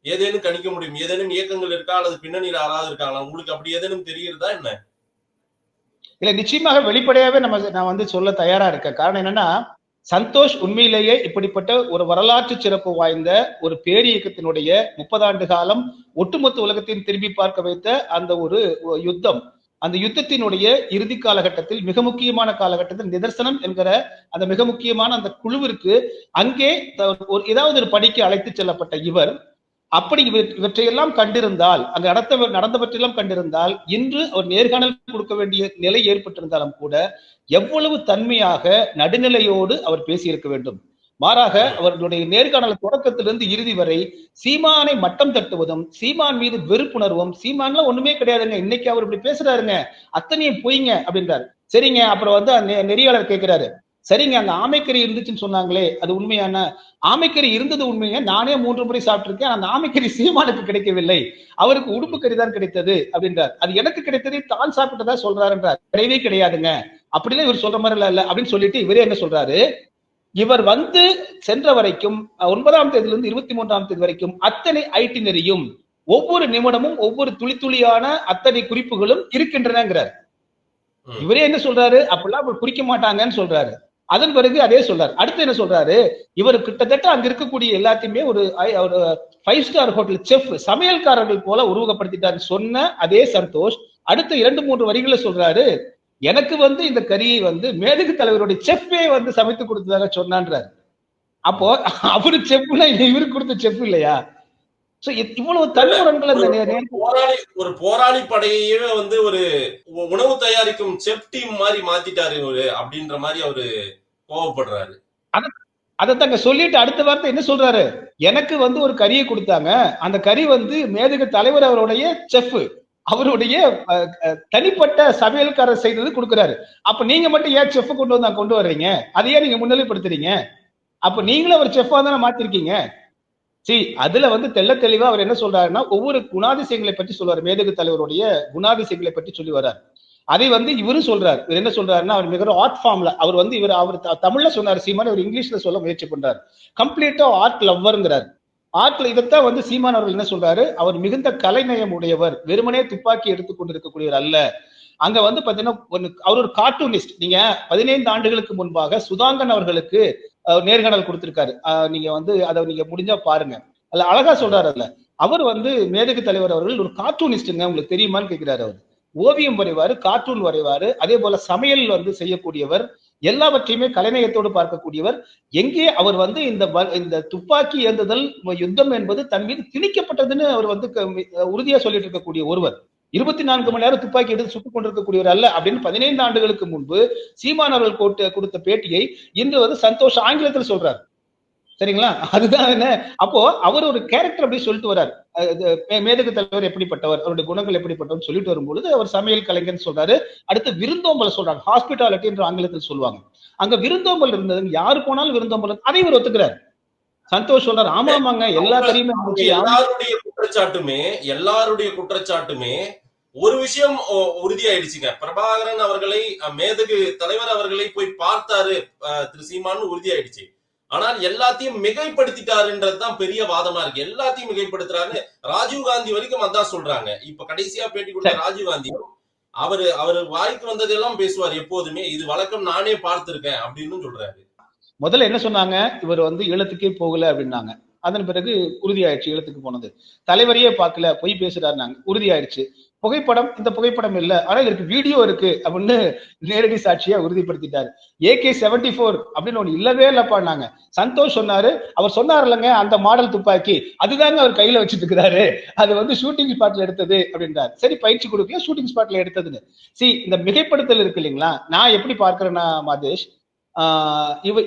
Speaker 3: ஏதேனும் கணிக்க முடியும். ஏதேனும் இயக்கங்கள் இருக்கா அல்லது பின்னணியில் யாராவது இருக்காங்களா? உங்களுக்கு அப்படி ஏதேனும் தெரியுறதா என்ன?
Speaker 4: இல்ல, நிச்சயமாக வெளிப்படையாவே நான் வந்து சொல்ல தயாரா இருக்கேன். காரணம் என்னன்னா, சந்தோஷ் உண்மையிலேயே இப்படிப்பட்ட ஒரு வரலாற்று சிறப்பு வாய்ந்த ஒரு பேரியக்கத்தினுடைய 30 ஆண்டு காலம் ஒட்டுமொத்த உலகத்தையும் திரும்பி பார்க்க வைத்த அந்த ஒரு யுத்தம், அந்த யுத்தத்தினுடைய இறுதி காலகட்டத்தில் மிக முக்கியமான காலகட்டத்தில் நிதர்சனம் என்கிற அந்த மிக முக்கியமான அந்த குழுவிற்கு அங்கே ஏதாவது ஒரு பணிக்கு அழைத்து செல்லப்பட்ட இவர் அப்படி இவற்றையெல்லாம் கண்டிருந்தால், அங்கு நடந்தவற்றையெல்லாம் கண்டிருந்தால் இன்று அவர் நேர்காணல் கொடுக்க வேண்டிய நிலை ஏற்பட்டிருந்தாலும் கூட எவ்வளவு தன்மையாக நடுநிலையோடு அவர் பேசியிருக்க வேண்டும். மாறாக அவர்களுடைய நேர்காணல் தொடக்கத்திலிருந்து இறுதி வரை சீமானை மட்டம் தட்டுவதும், சீமான் மீது வெறுப்புணர்வும், சீமான்லாம் ஒண்ணுமே கிடையாதுங்க, இன்னைக்கு அவர் இப்படி பேசுறாருங்க, அத்தனையும் பொய்ங்க அப்படின்றாரு. சரிங்க, அப்புறம் வந்து நெறியாளர் கேட்கிறாரு, சரிங்க அங்க ஆமைக்கறி இருந்துச்சுன்னு சொன்னாங்களே அது உண்மையான? ஆமைக்கறி இருந்தது உண்மைங்க, நானே 3 முறை சாப்பிட்டிருக்கேன். அந்த ஆமைக்கறி சீமானுக்கு கிடைக்கவில்லை, அவருக்கு உடுப்பு கறி தான் கிடைத்தது அப்படின்றார். அது எனக்கு கிடைத்ததை தான் சாப்பிட்டதா சொல்றாருன்றார். கிடையவே கிடையாதுங்க, அப்படிலாம் இவர் சொல்ற மாதிரி இல்ல அப்படின்னு சொல்லிட்டு இவரே என்ன சொல்றாரு, இவர் வந்து சென்ற வரைக்கும் 9ஆம் தேதியிலிருந்து 23ஆம் தேதி வரைக்கும் அத்தனை ஐட்டினரியும் ஒவ்வொரு நிமிடமும் ஒவ்வொரு துளி அத்தனை குறிப்புகளும் இருக்கின்றனங்கிறார். இவரே என்ன சொல்றாரு, அப்படிலாம் அவர் குறிக்க மாட்டாங்கன்னு சொல்றாரு. அதன் பிறகு அதே சொல்றாரு. அடுத்து என்ன சொல்றாரு, இவர் கிட்டத்தட்ட அங்க இருக்கக்கூடிய எல்லாத்தையுமே ஒரு 5 ஸ்டார் ஹோட்டல் செஃப், சமையல்காரர்கள் போல உருவகப்படுத்திட்டாரு சொன்ன அதே சந்தோஷ் அடுத்த 2-3 வரிகளை சொல்றாரு, எனக்கு வந்து இந்த கறியை வந்து மேதகு தலைவருடைய செஃப்பே வந்து சமைத்து கொடுத்ததாக சொன்னான்றாரு. அப்போ அவரு செஃப்னா இவருக்கு கொடுத்த செஃப் இல்லையா? இவ்வளவு தன்முரண்கள்
Speaker 3: ஒரு போராளி படையே வந்து ஒரு உணவு தயாரிக்கும் செஃப் டீம் மாதிரி மாத்திட்டாரு அப்படின்ற மாதிரி அவரு கோவப்படுறாரு.
Speaker 4: அதத்தாங்க சொல்லிட்டு அடுத்த வார்த்தை என்ன சொல்றாரு, எனக்கு வந்து ஒரு கறியை கொடுத்தாங்க, அந்த கறி வந்து மேதகு தலைவர் அவருடைய செஃப், அவருடைய தனிப்பட்ட சமையல்காரர் செய்தது கொடுக்கிறாரு. அப்ப நீங்க மட்டும் ஏன் செஃப் கொண்டு வர்றீங்க, அதையே நீங்க முன்னிலைப்படுத்துறீங்க? அப்ப நீங்களும் ஒரு செஃப்பா தானே மாத்திருக்கீங்க. அதுல வந்து தெள்ள தெளிவா அவர் என்ன சொல்றாருன்னா, ஒவ்வொரு குணாதிசயங்களை பற்றி சொல்றாரு, மேதகு தலைவருடைய குணாதிசயங்களை பற்றி சொல்லி வர்றார். அதை வந்து இவரும் சொல்றாரு. இவர் என்ன சொல்றாருன்னா, அவர் மிக ஆர்ட் ஃபார்ம்ல அவர் வந்து அவர் தமிழ்ல சொன்னார் சீமான், அவர் இங்கிலீஷ்ல சொல்ல முயற்சி பண்றாரு. கம்ப்ளீட்டா ஆர்ட் லவ்வர்ங்கிறார். இதைத்தான் வந்து சீமான் அவர்கள் என்ன சொல்றாரு, அவர் மிகுந்த கலைநயம் உடையவர், வெறுமனே துப்பாக்கி எடுத்துக் கொண்டிருக்கக்கூடியவர் அல்ல. அங்க வந்து பாத்தீங்கன்னா அவர் ஒரு கார்ட்டூனிஸ்ட். நீங்க 15 ஆண்டுகளுக்கு முன்பாக சுதாங்கன் அவர்களுக்கு நேர்காணல் கொடுத்திருக்காரு. நீங்க வந்து அதை நீங்க முடிஞ்சா பாருங்க. அல்ல அழகா சொல்றாரு. அதுல அவர் வந்து மேதகு தலைவர் அவர்கள் ஒரு கார்ட்டூனிஸ்ட்ங்க, உங்களுக்கு தெரியுமான்னு கேட்கிறாரு. அவர் ஓவியம் வரைவாரு, கார்ட்டூன் வரைவாரு, அதே போல சமையல் வந்து செய்யக்கூடியவர், எல்லாவற்றையுமே கலைநயத்தோடு பார்க்கக்கூடியவர். எங்கே அவர் வந்து இந்த துப்பாக்கி ஏந்துதல் யுத்தம் என்பது தன் மீது திணிக்கப்பட்டதுன்னு அவர் வந்து உறுதியா சொல்லிட்டு இருக்கக்கூடிய ஒருவர், 24 மணி நேரம் துப்பாக்கி எடுத்து சுட்டுக் கொண்டிருக்கக்கூடியவர் அல்ல அப்படின்னு 15 ஆண்டுகளுக்கு முன்பு சீமான் அவர்கள் கொடுத்த பேட்டியை இன்று வந்து சந்தோஷ் ஆங்கிலத்தில் சொல்றார். சரிங்களா? அதுதான் என்ன, அப்போ அவர் ஒரு கேரக்டர் அப்படி சொல்லிட்டு வர்றார். மேதகு தலைவர் எப்படிப்பட்டவர், அவருடைய குணங்கள் எப்படிப்பட்டவர் சொல்லிட்டு வரும்பொழுது அவர் சமையல் கலைஞர் சொல்றாரு. அடுத்து விருந்தோம்பல் சொல்றாங்க, ஹாஸ்பிட்டாலிட்டி என்று ஆங்கிலத்தில் சொல்லுவாங்க. அங்க விருந்தோம்பல் இருந்தது, யாரு போனாலும் விருந்தோம்பல், அதை இவர் ஒத்துக்கிறார். சந்தோஷ் சொல்றாரு, ஆமாமாங்க எல்லா தெரியுமே.
Speaker 3: எல்லாருடைய குற்றச்சாட்டுமே ஒரு விஷயம் உறுதியாயிடுச்சுங்க. பிரபாகரன் அவர்களை, மேதகு தலைவர் அவர்களை போய் பார்த்தாரு திரு சீமான், உறுதியாயிடுச்சு. ஆனால் எல்லாத்தையும் மிகைப்படுத்திட்டாருன்றதுதான் பெரிய வாதமா இருக்கு. எல்லாத்தையும் மிகைப்படுத்துறாரு. ராஜீவ் காந்தி வரைக்கும் அதான் சொல்றாங்க. இப்ப கடைசியா பேட்டி கொடுத்த ராஜீவ் காந்தி அவரு வாய்க்கு வந்ததெல்லாம் பேசுவார் எப்போதுமே. இது வழக்கம், நானே பார்த்திருக்கேன் அப்படின்னு சொல்றாரு.
Speaker 4: முதல்ல என்ன சொன்னாங்க, இவர் வந்து ஈழத்துக்கே போகல அப்படின்னாங்க. அதன் பிறகு உறுதியாயிடுச்சு ஈழத்துக்கு போனது. தலைவரையே பார்க்கல, பொய் பேசுறாருனாங்க, உறுதியாயிடுச்சு. புகைப்படம், இந்த புகைப்படம் இல்ல, ஆனா இதற்கு வீடியோ இருக்கு அப்படின்னு நேரடி சாட்சியா உறுதிப்படுத்திட்டாரு. AK-74 அப்படின்னு ஒண்ணு இல்லவே இல்லப்பான்னாங்க. சந்தோஷ் சொன்னாரு, அவர் சொன்னார் இல்லைங்க அந்த மாடல் துப்பாக்கி, அதுதாங்க அவர் கையில வச்சுட்டு இருக்கிறாரு, அது வந்து ஷூட்டிங் ஸ்பாட்ல எடுத்தது அப்படின்றாரு. சரி, பயிற்சி கொடுக்கல, ஷூட்டிங் ஸ்பாட்ல எடுத்ததுன்னு. இந்த மிகைப்படுத்தல் இருக்கு இல்லைங்களா, நான் எப்படி பார்க்கிறேன்னா மாதேஷ்,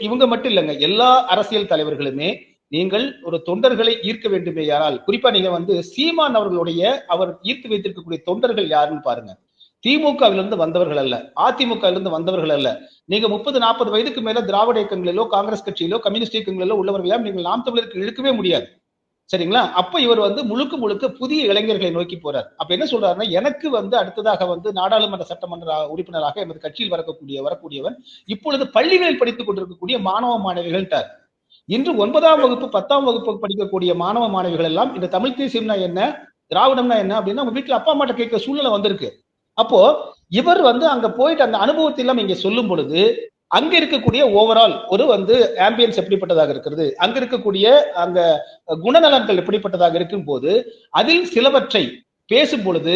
Speaker 4: இவங்க மட்டும் இல்லைங்க, எல்லா அரசியல் தலைவர்களுமே நீங்கள் ஒரு தொண்டர்களை ஈர்க்க வேண்டுமே யாரால், குறிப்பா நீங்க வந்து சீமான் அவர்களுடைய அவர் ஈர்த்து வைத்திருக்கக்கூடிய தொண்டர்கள் யாருன்னு பாருங்க. திமுகவிலிருந்து வந்தவர்கள் அல்ல, அதிமுகவிலிருந்து வந்தவர்கள் அல்ல. நீங்க 30-40 வயதுக்கு மேல திராவிட இயக்கங்களிலோ காங்கிரஸ் கட்சியிலோ கம்யூனிஸ்ட் இயக்கங்களிலோ உள்ளவர்களா நீங்கள் நாம் தமிழருக்கு இழுக்கவே முடியாது. சரிங்களா? அப்ப இவர் வந்து முழுக்க புதிய இளைஞர்களை நோக்கி போறார். அப்ப என்ன சொல்றாருன்னா, எனக்கு வந்து அடுத்ததாக வந்து நாடாளுமன்ற சட்டமன்ற உறுப்பினராக எமது கட்சியில் வரக்கூடியவன் இப்பொழுது பள்ளிகளில் படித்துக் கொண்டிருக்கக்கூடிய மாணவ மாணவிகள்ட்டார். இன்று 9ஆம் வகுப்பு 10ஆம் வகுப்பு படிக்கக்கூடிய மாணவ மாணவிகள் எல்லாம் இந்த தமிழ் தேசியம்னா என்ன, திராவிடம்னா என்ன அப்படின்னு அவங்க வீட்டுல அப்பா அம்மாட்ட கேட்கிற சூழ்நிலை வந்திருக்கு. அப்போ இவர் வந்து அங்க போயிட்டு அந்த அனுபவத்தை எல்லாம் இங்க சொல்லும் பொழுது அங்க இருக்கக்கூடிய ஓவரால் ஒரு வந்து ஆம்பியன்ஸ் எப்படிப்பட்டதாக இருக்கிறது, அங்க இருக்கக்கூடிய அந்த குணநலன்கள் எப்படிப்பட்டதாக இருக்கும் போது அதில் சிலவற்றை பேசும் பொழுது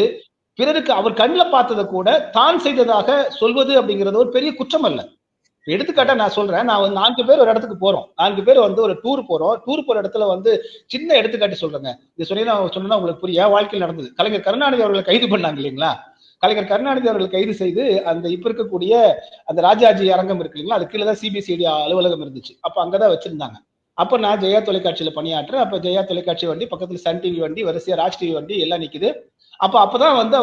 Speaker 4: பிறருக்கு அவர் கண்ணில் பார்த்ததை கூட தான் செய்ததாக சொல்வது அப்படிங்கிறது ஒரு பெரிய குற்றம் அல்ல. எடுத்துக்காட்டா நான் சொல்றேன், நான் வந்து 4 பேர் ஒரு இடத்துக்கு போறோம், 4 பேர் வந்து ஒரு டூர் போற இடத்துல வந்து சின்ன எடுத்துக்காட்டு சொல்றேங்க. இது சொன்னா உங்களுக்கு புரிய, வாழ்க்கையில் நடந்தது. கலைஞர் கருணாநிதி அவர்களை கைது பண்ணாங்க இல்லைங்களா, கலைஞர் கருணாநிதி அவர்கள் கைது செய்து அந்த இப்ப இருக்கக்கூடிய அந்த ராஜாஜி அரங்கம் இருக்கு இல்லைங்களா, அது கீழே தான் சிபிசிஐடி அலுவலகம் இருந்துச்சு, அப்ப அங்கதான் வச்சிருந்தாங்க. அப்ப நான் ஜெயா தொலைக்காட்சியில பணியாற்றுறேன். அப்ப ஜெயா தொலைக்காட்சி வண்டி பக்கத்துல சன் டிவி வண்டி, வரிசையா ராஜ் டிவி வண்டி எல்லாம் நிக்குது. அப்பதான் வந்து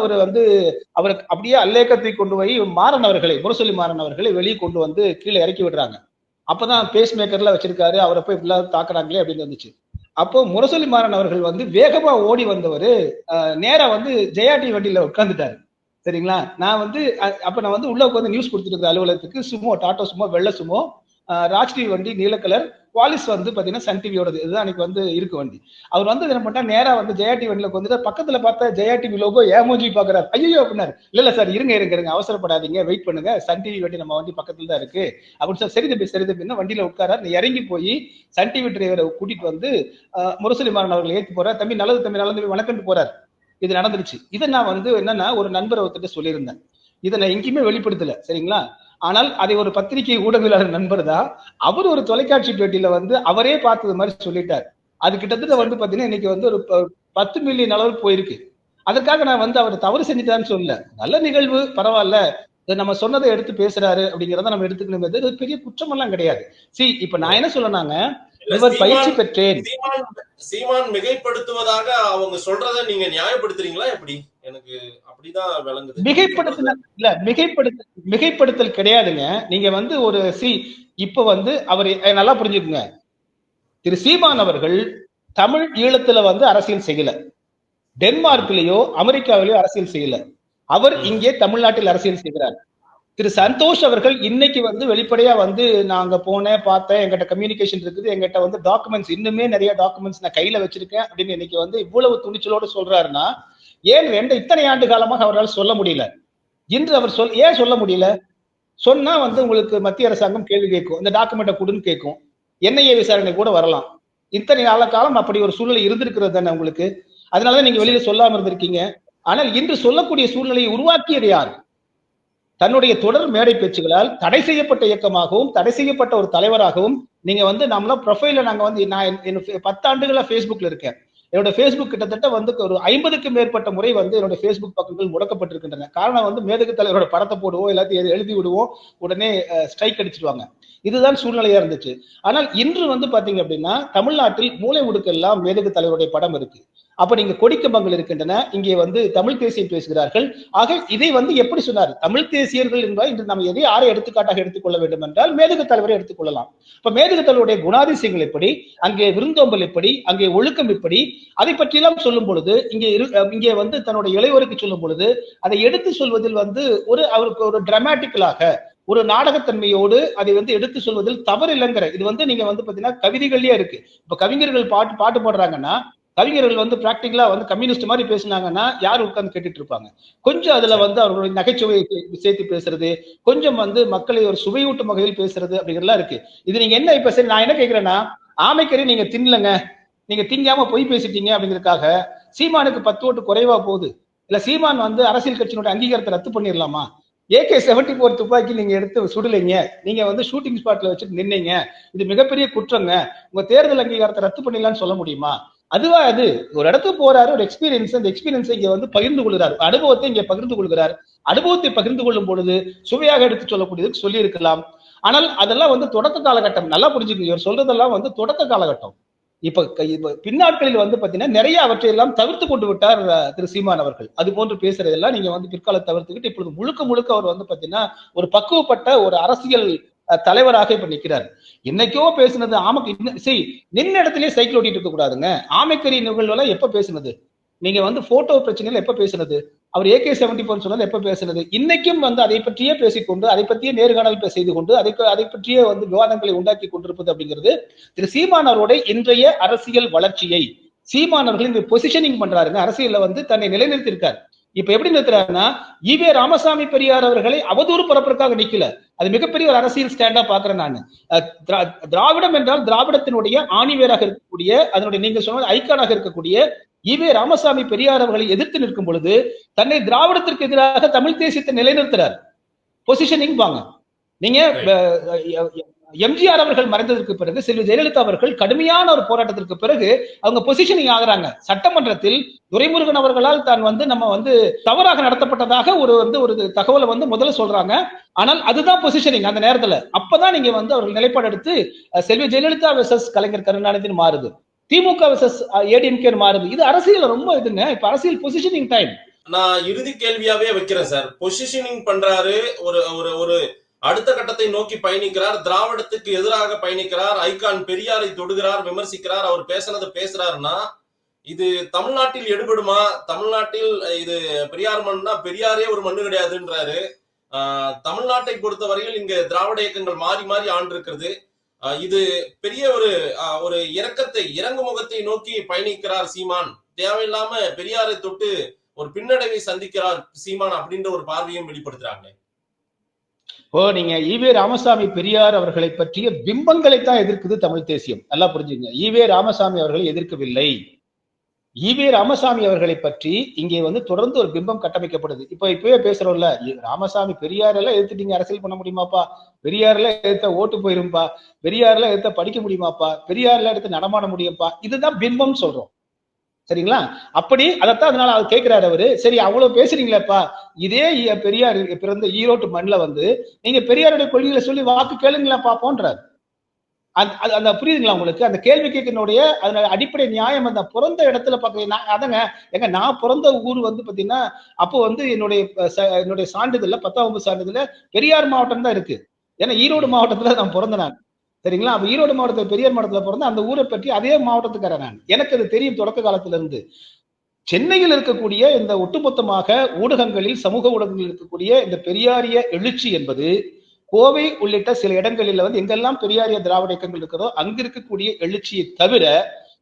Speaker 4: அவருக்கு அப்படியே அல்லேக்கத்தை கொண்டு போய் முரசொலி மாறன் அவர்களை வெளியே கொண்டு வந்து கீழே இறக்கி விடுறாங்க. அப்பதான் பேஸ் மேக்கர்ல வச்சிருக்காரு, அவரை போய் இப்படிலாம் தாக்குறாங்களே அப்படின்னு வந்துச்சு. அப்போ முரசொலி மாறன் அவர்கள் வந்து வேகமா ஓடி வந்தவர் நேரா வந்து ஜெயா டிவி வண்டியில உட்கார்ந்துட்டாரு. சரிங்களா? நான் வந்து உள்ள உட்காந்து நியூஸ் கொடுத்துட்டு இருக்கிற அலுவலகத்துக்கு சுமோ, டாடா சுமோ, வெள்ள சுமோ, ராஜ் டிவி வண்டி நீல கலர், வாலிஸ் வந்து பாத்தீங்கன்னா சன் டிவியோடது, இதுதான் அன்னைக்கு வந்து இருக்கு வண்டி. அவர் வந்து என்ன பண்ணா, நேரா வந்து ஜெயா டிவி வண்டியில வந்துட்டு பக்கத்துல பார்த்தா ஜெயா டிவி லோகோ ஏமோஜி பாக்குறாரு. ஐயோ அப்படின்னாரு. இல்ல சார், இருங்க அவசரப்படாதீங்க, வெயிட் பண்ணுங்க, சன் டிவி வண்டி நம்ம வண்டி பக்கத்துல தான் இருக்கு அப்படின்னு சார். சரி தம்பி வண்டியில உட்காராரு. இறங்கி போய் சன் டிவி டிரைவரை கூட்டிட்டு வந்து முரசொலி மாறன் அவர்கள் ஏற்றி போறாரு. தம்பி நல்லது வணக்கம் போறாரு. இது நடந்துருச்சு. இதை நான் வந்து என்னன்னா ஒரு நண்பரை ஒருத்தர் சொல்லியிருந்தேன், இதை நான் எங்கேயுமே வெளிப்படுத்தல. சரிங்களா? ஆனால் அதை ஒரு பத்திரிகை ஊடகவியலாளர் நண்பர் தான், அவர் ஒரு தொலைக்காட்சி பேட்டியில வந்து அவரே பார்த்தது மாதிரி சொல்லிட்டார். அது கிட்டத்தட்ட வந்து பாத்தீங்கன்னா இன்னைக்கு வந்து ஒரு 10 மில்லியன் அளவுக்கு போயிருக்கு. அதற்காக நான் வந்து அவர் தவறு செஞ்சுட்டான்னு சொல்லல, நல்ல நிகழ்வு, பரவாயில்ல, நம்ம சொன்னதை எடுத்து பேசுறாரு அப்படிங்கிறத நம்ம எடுத்துக்கணும். பெரிய குற்றம் எல்லாம் கிடையாது. இப்ப நான் என்ன சொல்லனாங்க, இவர் பயிற்சி பெற்றேன்.
Speaker 3: சீமான் மிகைப்படுத்துவதாக அவங்க சொல்றதை நீங்க நியாயப்படுத்துறீங்களா? எப்படி? எனக்கு அப்படிதான் விளங்குது.
Speaker 4: மிகைப்படுத்தல் கிடையாதுங்க. நீங்க வந்து ஒரு இப்ப வந்து அவர் நல்லா புரிஞ்சுக்குங்க, திரு சீமான் அவர்கள் தமிழ் ஈழத்துல வந்து அரசியல் செய்யல, டென்மார்க்லயோ அமெரிக்காவிலேயோ அரசியல் செய்யல, அவர் இங்கே தமிழ்நாட்டில் அரசியல் செய்கிறார். திரு சந்தோஷ் அவர்கள் இன்னைக்கு வந்து வெளிப்படையா வந்து நான் அங்க போனேன், பார்த்தேன், எங்கிட்ட கம்யூனிகேஷன் இருக்குது, எங்கிட்ட வந்து டாக்குமெண்ட்ஸ் இன்னுமே நிறைய டாக்குமெண்ட்ஸ் நான் கையில வச்சிருக்கேன் அப்படின்னு இன்னைக்கு வந்து இவ்வளவு துணிச்சலோடு சொல்றாருன்னா ஏன் இத்தனை ஆண்டு காலமாக அவரால் சொல்ல முடியல? இன்று அவர் ஏன் சொல்ல முடியல? சொன்னா வந்து உங்களுக்கு மத்திய அரசாங்கம் கேள்வி கேட்கும், இந்த டாக்குமெண்ட்டை கொடுன்னு கேட்கும், என்ஐஏ விசாரணை கூட வரலாம். இத்தனை காலம் அப்படி ஒரு சூழ்நிலை இருந்திருக்கிறது தானே உங்களுக்கு. அதனாலதான் நீங்க வெளியில சொல்லாம இருந்திருக்கீங்க. ஆனால் இன்று சொல்லக்கூடிய சூழ்நிலையை உருவாக்கியது யார்? தன்னுடைய தொடர் மேடை பேச்சுகளால் தடை செய்யப்பட்ட இயக்கமாகவும் தடை செய்யப்பட்ட ஒரு தலைவராகவும் நீங்க வந்து நம்மள ப்ரொஃபைல நாங்க வந்து நான் 10 ஆண்டுகளா Facebookல இருக்கேன். என்னோட Facebook கிட்டத்தட்ட வந்து ஒரு 50க்கும் மேற்பட்ட முறை வந்து என்னோட Facebook பக்கங்கள் முடக்கப்பட்டிருக்கின்றன. காரணம் வந்து மேதகு தலைவரோட படத்தை போடுவோம், எல்லாத்தையும் எழுதி விடுவோம், உடனே ஸ்ட்ரைக் அடிச்சிடுவாங்க. இதுதான் சூழ்நிலையா இருந்துச்சு. ஆனால் இன்று வந்து பாத்தீங்க அப்படின்னா தமிழ்நாட்டில் மூலை முடுக்கெல்லாம் மேதகு தலைவருடைய படம் இருக்கு. அப்ப நீங்க கொடிக்கம்பங்கள் இருக்கின்றன, இங்கே வந்து தமிழ் தேசியம் பேசுகிறார்கள். ஆக இதை வந்து எப்படி சொன்னார்? தமிழ் தேசியர்கள் என்பார். இன்று நம்ம எதை யாரை எடுத்துக்காட்டாக எடுத்துக்கொள்ள வேண்டும் என்றால் மேதகு தலைவரை எடுத்துக்கொள்ளலாம். இப்ப மேதகு தலைவருடைய குணாதிசயங்கள் எப்படி, அங்கே விருந்தோம்பல் எப்படி, அங்கே ஒழுக்கம் எப்படி, அதை பற்றியெல்லாம் சொல்லும் பொழுது இங்கே வந்து தன்னுடைய இளையோருக்கு சொல்லும் பொழுது அதை எடுத்து சொல்வதில் வந்து அவருக்கு ஒரு டிராமாட்டிக்கலாக ஒரு நாடகத்தன்மையோடு அதை வந்து எடுத்து சொல்வதில் தவறு இல்லைங்கிற இது வந்து நீங்க வந்து பாத்தீங்கன்னா கவிதைகள்லயே இருக்கு. இப்ப கவிஞர்கள் பாட்டு போடுறாங்கன்னா கவிஞர்கள் வந்து பிராக்டிகலா வந்து கம்யூனிஸ்ட் மாதிரி பேசினாங்கன்னா யார் உட்கார்ந்து கேட்டுட்டு இருப்பாங்க? கொஞ்சம் அதுல வந்து அவர்களுடைய நகைச்சுவையை சேர்த்து பேசுறது, கொஞ்சம் வந்து மக்களை ஒரு சுவையூட்டும் வகையில் பேசுறது அப்படிங்கிறதுலாம் இருக்கு. இது நீங்க என்ன இப்ப சரி நான் என்ன கேட்கிறேன்னா, ஆமைக்கறி நீங்க தின்னலங்க, நீங்க திங்காம பொய் பேசிட்டீங்க அப்படிங்கிறதுக்காக சீமானுக்கு 10 ஓட்டு குறைவா போகுது, இல்ல சீமான் வந்து அரசியல் கட்சியினுடைய அங்கீகாரத்தை ரத்து பண்ணிடலாமா? AK-74 துப்பாக்கி நீங்க எடுத்து சுடலைங்க, நீங்க வந்து ஷூட்டிங் ஸ்பாட்ல வச்சுட்டு நின்னீங்க, இது மிகப்பெரிய குற்றங்க, உங்க தேர்தல் அங்கீகாரத்தை ரத்து பண்ணிடலாம்னு சொல்ல முடியுமா? அதுவா அது ஒரு இடத்துக்கு போறாரு, ஒரு எக்ஸ்பீரியன்ஸ், அந்த எக்ஸ்பீரியன்ஸை இங்க வந்து பகிர்ந்து கொள்கிறார், அனுபவத்தை இங்க பகிர்ந்து கொள்கிறார். அனுபவத்தை பகிர்ந்து கொள்ளும் பொழுது சுவையாக எடுத்து சொல்லக்கூடியது சொல்லி இருக்கலாம். ஆனால் அதெல்லாம் வந்து தொடக்க காலகட்டம், நல்லா புரிஞ்சுக்கங்க, இவர் சொல்றதெல்லாம் வந்து தொடக்க காலகட்டம். இப்ப பின்னாட்களில் வந்து பாத்தீங்கன்னா நிறைய அவற்றை எல்லாம் தவிர்த்து கொண்டு விட்டார் திரு சீமான் அவர்கள். அது போன்று பேசுறதெல்லாம் நீங்க வந்து பிற்கால தவிர்த்துக்கிட்டு இப்பொழுது முழுக்க அவர் வந்து பாத்தீங்கன்னா ஒரு பக்குவப்பட்ட ஒரு அரசியல் தலைவராக இப்ப நிக்கிறார். என்னைக்கோ பேசுனது நின்ன இடத்திலேயே சைக்கிள் ஓட்டிட்டு இருக்க கூடாதுங்க. ஆமைக்கறி நிகழ்வுலாம் எப்ப பேசுனது? நீங்க வந்து போட்டோ பிரச்சனைகள் எப்ப பேசுனது? அவர் AK-74 சொன்னது எப்ப பேசுனது? இன்னைக்கும் வந்து அதை பற்றியே பேசிக்கொண்டு, அதை பற்றியே நேர்காணல் செய்து கொண்டு, அதை பற்றியே வந்து விவாதங்களை உண்டாக்கி கொண்டிருப்பது அப்படிங்கிறது திரு சீமான் அவருடைய இன்றைய அரசியல் வளர்ச்சியை சீமான் அவர்கள் இந்த பொசிஷனிங் பண்றாருங்க. அரசியல்ல வந்து தன்னை நிலைநிறுத்தி இருக்கார். இப்ப எப்படி நிறுத்துறாருன்னா, ஈவே ராமசாமி பெரியார் அவர்களை அவதூறு பரப்புறதுக்காக நிக்கல. அது மிகப்பெரிய ஒரு அரசியல் ஸ்டாண்டா பாக்குறேன் நான். திராவிடம் என்றால் திராவிடத்தினுடைய ஆணிவேராக இருக்கக்கூடிய, அதனுடைய நீங்க சொன்ன ஐக்கானாக இருக்கக்கூடிய ஈவே ராமசாமி பெரியார் அவர்களை எதிர்த்து நிற்கும் பொழுது தன்னை திராவிடத்திற்கு எதிராக தமிழ் தேசியத்தை நிலைநிறுத்துறார். பொசிஷனிங் வாங்க. நீங்க எம்ஜிஆர் அவர்கள் மறைந்ததற்கு பிறகு செல்வி ஜெயலலிதா அவர்கள் கடுமையான ஒரு போராட்டத்திற்கு பிறகு அவங்க பொசிஷனிங் ஆகிறாங்க. சட்டமன்றத்தில் துரைமுருகன் அவர்களால் தான் வந்து நம்ம வந்து தவறாக நடத்தப்பட்டதாக ஒரு தகவலை வந்து முதல்ல சொல்றாங்க. ஆனால் அதுதான் பொசிஷனிங் அந்த நேரத்துல. அப்பதான் நீங்க வந்து அவர்கள் நிலைப்பாடு எடுத்து செல்வி ஜெயலலிதா வெர்சஸ் கலைஞர் கருணாநிதினு மாறுது, திமுக வெர்சஸ் ADMK மாறுது. இது அரசியல் ரொம்ப இதுங்க. இப்ப அரசியல் பொசிஷனிங் டைம்.
Speaker 3: நான் இறுதி கேள்வியாவே வைக்கிறேன் சார். பொசிஷனிங் பண்றாரு, ஒரு அடுத்த கட்டத்தை நோக்கி பயணிக்கிறார், திராவிடத்துக்கு எதிராக பயணிக்கிறார், ஐகான் பெரியாரை தொடுகிறார், விமர்சிக்கிறார், அவர் பேசுறாருன்னா இது தமிழ்நாட்டில் எடுபடுமா? தமிழ்நாட்டில் இது பெரியார் மண்னா பெரியாரே ஒரு மண்ணு கிடையாதுன்றாரு. தமிழ்நாட்டை பொறுத்தவரையில் இங்க திராவிட இயக்கங்கள் மாறி மாறி ஆண்டிருக்கிறது. இது பெரிய ஒரு இறங்கு முகத்தை நோக்கி பயணிக்கிறார் சீமான். தேவையில்லாம பெரியாரை தொட்டு ஒரு பின்னடைவை சந்திக்கிறார் சீமான் அப்படின்ற ஒரு பார்வையும் வெளிப்படுத்துறாங்க.
Speaker 4: நீங்க ஈவே ராமசாமி பெரியார் அவர்களை பற்றிய பிம்பங்களை தான் எதிர்க்குது தமிழ் தேசியம். நல்லா புரிஞ்சுங்க. ஈவே ராமசாமி அவர்களை எதிர்க்கவில்லை. ஈவே ராமசாமி அவர்களை பற்றி இங்கே வந்து தொடர்ந்து ஒரு பிம்பம் கட்டமைக்கப்படுது. இப்பவே பேசுறோம்ல, ராமசாமி பெரியார் எல்லாம் எடுத்துட்டீங்க, அரசியல் பண்ண முடியுமாப்பா? பெரியார் எல்லாம் எடுத்த ஓட்டு போயிரும்பா, பெரியார் எல்லாம் எடுத்த படிக்க முடியுமாப்பா, பெரியார் எல்லாம் எடுத்து நடமாட முடியும்பா. இதுதான் பிம்பம் சொல்றோம், சரிங்களா? அப்படி அதைத்தான் அதனால அவர் கேட்கிறாரு அவரு. சரி அவ்வளவு பேசுறீங்களேப்பா, இதே பெரியார் பிறந்த ஈரோட்டு மண்ணில் வந்து நீங்க பெரியாருடைய கொள்கைகளை சொல்லி வாக்கு கேளுங்களா பாப்போன்றார். அந்த புரியுதுங்களா உங்களுக்கு? அந்த கேள்வி கேட்கனுடைய அதனால அடிப்படை நியாயம் அந்த பிறந்த இடத்துல பாக்க அதங்க எங்க நான் பிறந்த ஊர் வந்து பாத்தீங்கன்னா அப்போ வந்து என்னுடைய சான்றிதழ்ல 10ஆம் வகுப்பு சான்றிதழ்ல பெரியார் மாவட்டம் தான் இருக்கு. ஏன்னா ஈரோடு மாவட்டத்துல நான் பிறந்த நான், சரிங்களா? அப்ப ஈரோடு மாவட்டத்துல பெரியார் மாவட்டத்துல பிறந்த அந்த ஊரை பற்றி அதே மாவட்டத்துக்கார நான், எனக்கு அது தெரியும் தொடக்க காலத்துல இருந்து. சென்னையில் இருக்கக்கூடிய இந்த ஒட்டுமொத்தமாக ஊடகங்களில், சமூக ஊடகங்களில் இருக்கக்கூடிய இந்த பெரியாரிய எழுச்சி என்பது கோவை உள்ளிட்ட சில இடங்களில் வந்து எங்கெல்லாம் பெரியாரிய திராவிட இயக்கங்கள் இருக்கிறதோ அங்க இருக்கக்கூடிய எழுச்சியை தவிர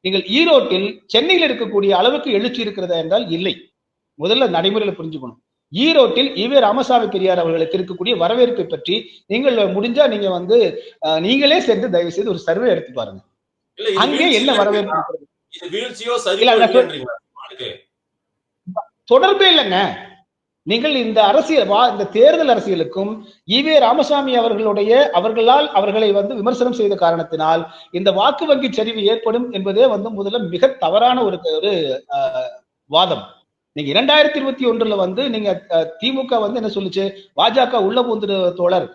Speaker 4: நீங்கள் ஈரோட்டில் சென்னையில் இருக்கக்கூடிய அளவுக்கு எழுச்சி இருக்கிறதா என்றால் இல்லை. முதல்ல நடைமுறையில புரிஞ்சுக்கணும். ஈரோட்டில் ஈவே ராமசாமி பெரியார் அவர்களுக்கு இருக்கக்கூடிய வரவேற்பை பற்றி நீங்கள் முடிஞ்சா நீங்க வந்து நீங்களே சென்று தயவு செய்து ஒரு சர்வே எடுத்து பாருங்க. அங்கே என்ன வரவேற்பு தொடர்பே இல்லைங்க. நீங்கள் இந்த அரசியல் இந்த தேர்தல் அரசியலுக்கும் ஈவே ராமசாமி அவர்களால் அவர்களை வந்து விமர்சனம் செய்த காரணத்தினால் இந்த வாக்கு வங்கி சரிவு ஏற்படும் என்பதே வந்து முதல்ல மிக தவறான ஒரு வாதம். நீங்க 2021 வந்து நீங்க திமுக வந்து என்ன சொல்லுச்சு, பாஜக உள்ள பூந்து தோழர்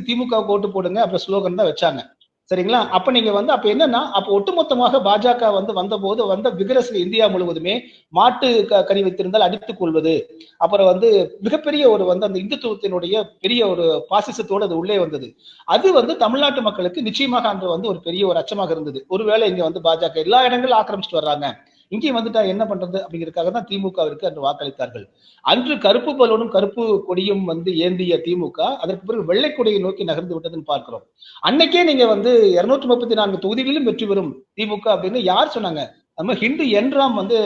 Speaker 4: திமுக ஓட்டு போடுங்க அப்ப ஸ்லோகன் தான் வச்சாங்க. சரிங்களா? அப்ப நீங்க வந்து அப்ப என்னன்னா அப்ப ஒட்டுமொத்தமாக பாஜக வந்து வந்த போது வந்த விகரஸ் இந்தியா முழுவதுமே மாட்டு கறி வைத்திருந்தால் அடித்துக் கொள்வது, அப்புறம் வந்து மிகப்பெரிய ஒரு வந்து அந்த இந்துத்துவத்தினுடைய பெரிய ஒரு பாசிசத்தோடு அது உள்ளே வந்தது. அது வந்து தமிழ்நாட்டு மக்களுக்கு நிச்சயமாக அன்று வந்து ஒரு பெரிய ஒரு அச்சமாக இருந்தது. ஒருவேளை இங்க வந்து பாஜக எல்லா இடங்களும் ஆக்கிரமிச்சுட்டு வர்றாங்க, இங்கே வந்துட்டா என்ன பண்றது அப்படிங்கிறதுக்காக தான் திமுகவிற்கு அன்று வாக்களித்தார்கள். அன்று கருப்பு பலூனும் கருப்பு கொடியும் வந்து ஏந்திய திமுக அதற்கு பிறகு வெள்ளை கொடியை நோக்கி நகர்ந்து விட்டதுன்னு பார்க்கிறோம். அன்னைக்கே நீங்க வந்து 234 தொகுதிகளிலும் வெற்றி பெறும் திமுக அப்படின்னு யார் சொன்னாங்க? நம்ம ஹிந்து என்றாம் வந்து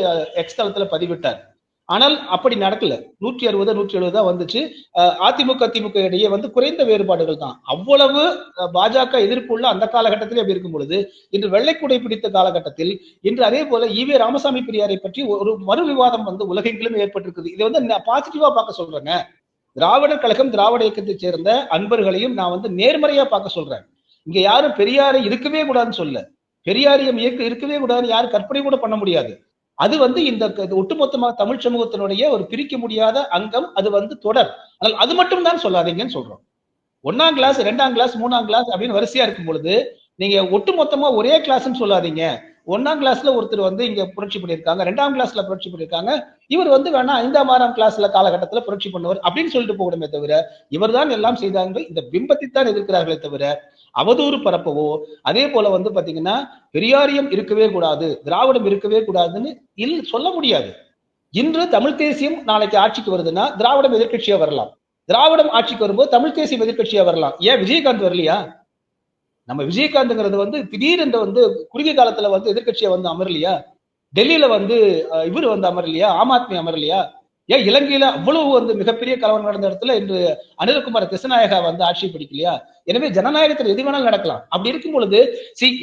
Speaker 4: எக்ஸ் தளத்துல பதிவிட்டார். ஆனால் அப்படி நடக்கல. 160 170 தான் வந்துச்சு. அதிமுக திமுக இடையே வந்து குறைந்த வேறுபாடுகள் தான். அவ்வளவு பாஜக எதிர்ப்புள்ள அந்த காலகட்டத்திலே அப்படி இருக்கும் பொழுது இன்று வெள்ளைக்குடை பிடித்த காலகட்டத்தில் இன்று அதே போல ஈவே ராமசாமி பெரியாரை பற்றி ஒரு மறு விவாதம் வந்து உலகெங்கிலும் ஏற்பட்டிருக்குது. இதை வந்து நான் பாசிட்டிவா பார்க்க சொல்றேங்க. திராவிடர் கழகம் திராவிட இயக்கத்தை சேர்ந்த அன்பர்களையும் நான் வந்து நேர்மறையா பார்க்க சொல்றேன். இங்க யாரும் பெரியாரை இருக்கவே கூடாதுன்னு சொல்ல, பெரியாரியம் இருக்கவே கூடாதுன்னு யாரும் கற்பனை கூட பண்ண முடியாது. அது வந்து இந்த ஒட்டுமொத்தமாக தமிழ் சமூகத்தினுடைய ஒரு பிரிக்க முடியாத அங்கம். அது வந்து தொடர். ஆனால் அது மட்டும் தான் சொல்லாதீங்கன்னு சொல்றோம். 1ஆம் கிளாஸ் 2ஆம் கிளாஸ் 3ஆம் கிளாஸ் அப்படின்னு வரிசையா இருக்கும் பொழுது நீங்க ஒட்டுமொத்தமா ஒரே கிளாஸ்ன்னு சொல்லாதீங்க. 1ஆம் கிளாஸ்ல ஒருத்தர் வந்து இங்க புரட்சி பண்ணியிருக்காங்க, 2ஆம் கிளாஸ்ல புரட்சி பண்ணியிருக்காங்க, இவர் வந்து வேணா 5ஆம் 6ஆம் கிளாஸ்ல காலகட்டத்துல புரட்சி பண்ணுவார் அப்படின்னு சொல்லிட்டு போகணுமே தவிர இவர் தான் எல்லாம் செய்தாங்க இந்த பிம்பத்தை தான் எதிர்க்கிறார்களே தவிர அவதூறு பரப்பவோ அதே போல வந்து பாத்தீங்கன்னா பெரியாரியம் இருக்கவே கூடாது, திராவிடம் இருக்கவே கூடாதுன்னு சொல்ல முடியாது. இன்று தமிழ் தேசியம் நாளைக்கு ஆட்சிக்கு வருதுன்னா திராவிடம் எதிர்கட்சியா வரலாம், திராவிடம் ஆட்சிக்கு வரும்போது தமிழ் தேசியம் எதிர்கட்சியா வரலாம். ஏன் விஜயகாந்த் வரலையா? நம்ம விஜயகாந்த்ங்கிறது வந்து திடீரென்று வந்து குறுகிய காலத்துல வந்து எதிர்கட்சியா வந்து அமரலையா? டெல்லியில வந்து இவர் வந்து அமரலையா? ஆம் ஆத்மி அமரலையா? ஏன் இலங்கையில அவ்வளவு வந்து மிகப்பெரிய கலவரம் நடந்த இடத்துல இன்று அனில்குமார் திசநாயகா வந்து ஆட்சி பிடிக்கலையா? எனவே ஜனநாயகத்தில் எது வேணாலும் நடக்கலாம். அப்படி இருக்கும் பொழுது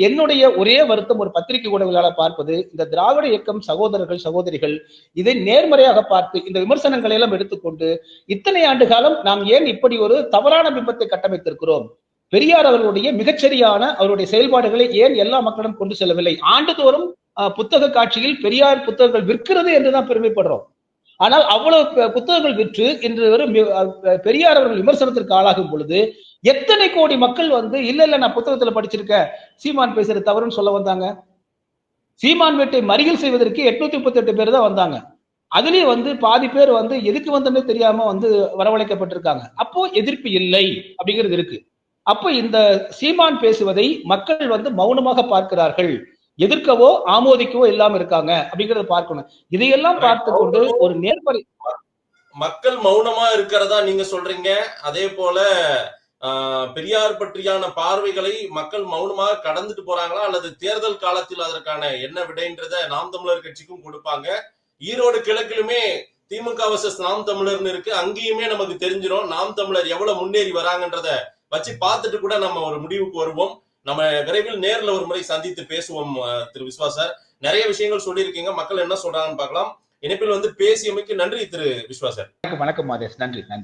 Speaker 4: என்னுடைய ஒரே வருத்தம் ஒரு பத்திரிகை ஊடகங்களால் பார்ப்பது, இந்த திராவிட இயக்கம் சகோதரர்கள் சகோதரிகள் இதை நேர்மறையாக பார்த்து இந்த விமர்சனங்களை எல்லாம் எடுத்துக்கொண்டு இத்தனை ஆண்டு காலம் நாம் ஏன் இப்படி ஒரு தவறான பிம்பத்தை கட்டமைத்திருக்கிறோம், பெரியார் அவர்களுடைய மிகச்சரியான அவருடைய செயல்பாடுகளை ஏன் எல்லா மக்களிடம் கொண்டு செல்லவில்லை? ஆண்டுதோறும் புத்தக காட்சியில் பெரியார் புத்தகங்கள் விற்கிறது என்றுதான் பெருமைப்படுறோம். ஆனால் அவ்வளவு புத்தகங்கள் விற்று இன்று பெரியார் அவர்கள் விமர்சனத்திற்கு ஆளாகும் பொழுது எத்தனை கோடி மக்கள் வந்து இல்ல நான் புத்தகத்துல படிச்சிருக்கேன், சீமான் பேசுறது தவறுன்னு சொல்ல வந்தாங்க. சீமான் வீட்டை மறியல் செய்வதற்கு 838 பேர் தான் வந்தாங்க. அதுலயும் வந்து பாதி பேர் வந்து எதுக்கு வந்தோன்னே தெரியாம வந்து வரவழைக்கப்பட்டிருக்காங்க. அப்போ எதிர்ப்பு இல்லை அப்படிங்கிறது இருக்கு. அப்போ இந்த சீமான் பேசுவதை மக்கள் வந்து மௌனமாக பார்க்கிறார்கள், எதிர்க்கவோ ஆமோதிக்கவோ இல்லாம இருக்காங்க அப்படிங்கறத பார்க்கணும். இதையெல்லாம் பார்த்து கொண்டு ஒரு நேர்மறை
Speaker 3: மக்கள் மௌனமா இருக்கிறதா நீங்க சொல்றீங்க. அதே போல பெரியார் பற்றியான பார்வைகளை மக்கள் மௌனமாக கடந்துட்டு போறாங்களா அல்லது தேர்தல் காலத்தில் அதற்கான என்ன விடைன்றத நாம் தமிழர் கட்சிக்கும் கொடுப்பாங்க. ஈரோடு கிழக்கிலுமே திமுக வர்சஸ் நாம் தமிழர்னு இருக்கு. அங்கேயுமே நமக்கு தெரிஞ்சிடும் நாம் தமிழர் எவ்வளவு முன்னேறி வராங்கன்றத வச்சு பார்த்துட்டு கூட நம்ம ஒரு முடிவுக்கு வருவோம். நம்ம விரைவில் நேர்ல ஒரு முறை சந்தித்து பேசுவோம். திரு விஸ்வாஸ் சார், நிறைய விஷயங்கள் சொல்லியிருக்கீங்க, மக்கள் என்ன சொல்றாங்கன்னு பார்க்கலாம். இணைப்பில் வந்து பேசியமைக்கு நன்றி திரு விஸ்வாஸ் சார்.
Speaker 4: வணக்கம் மாதேஷ். நன்றி.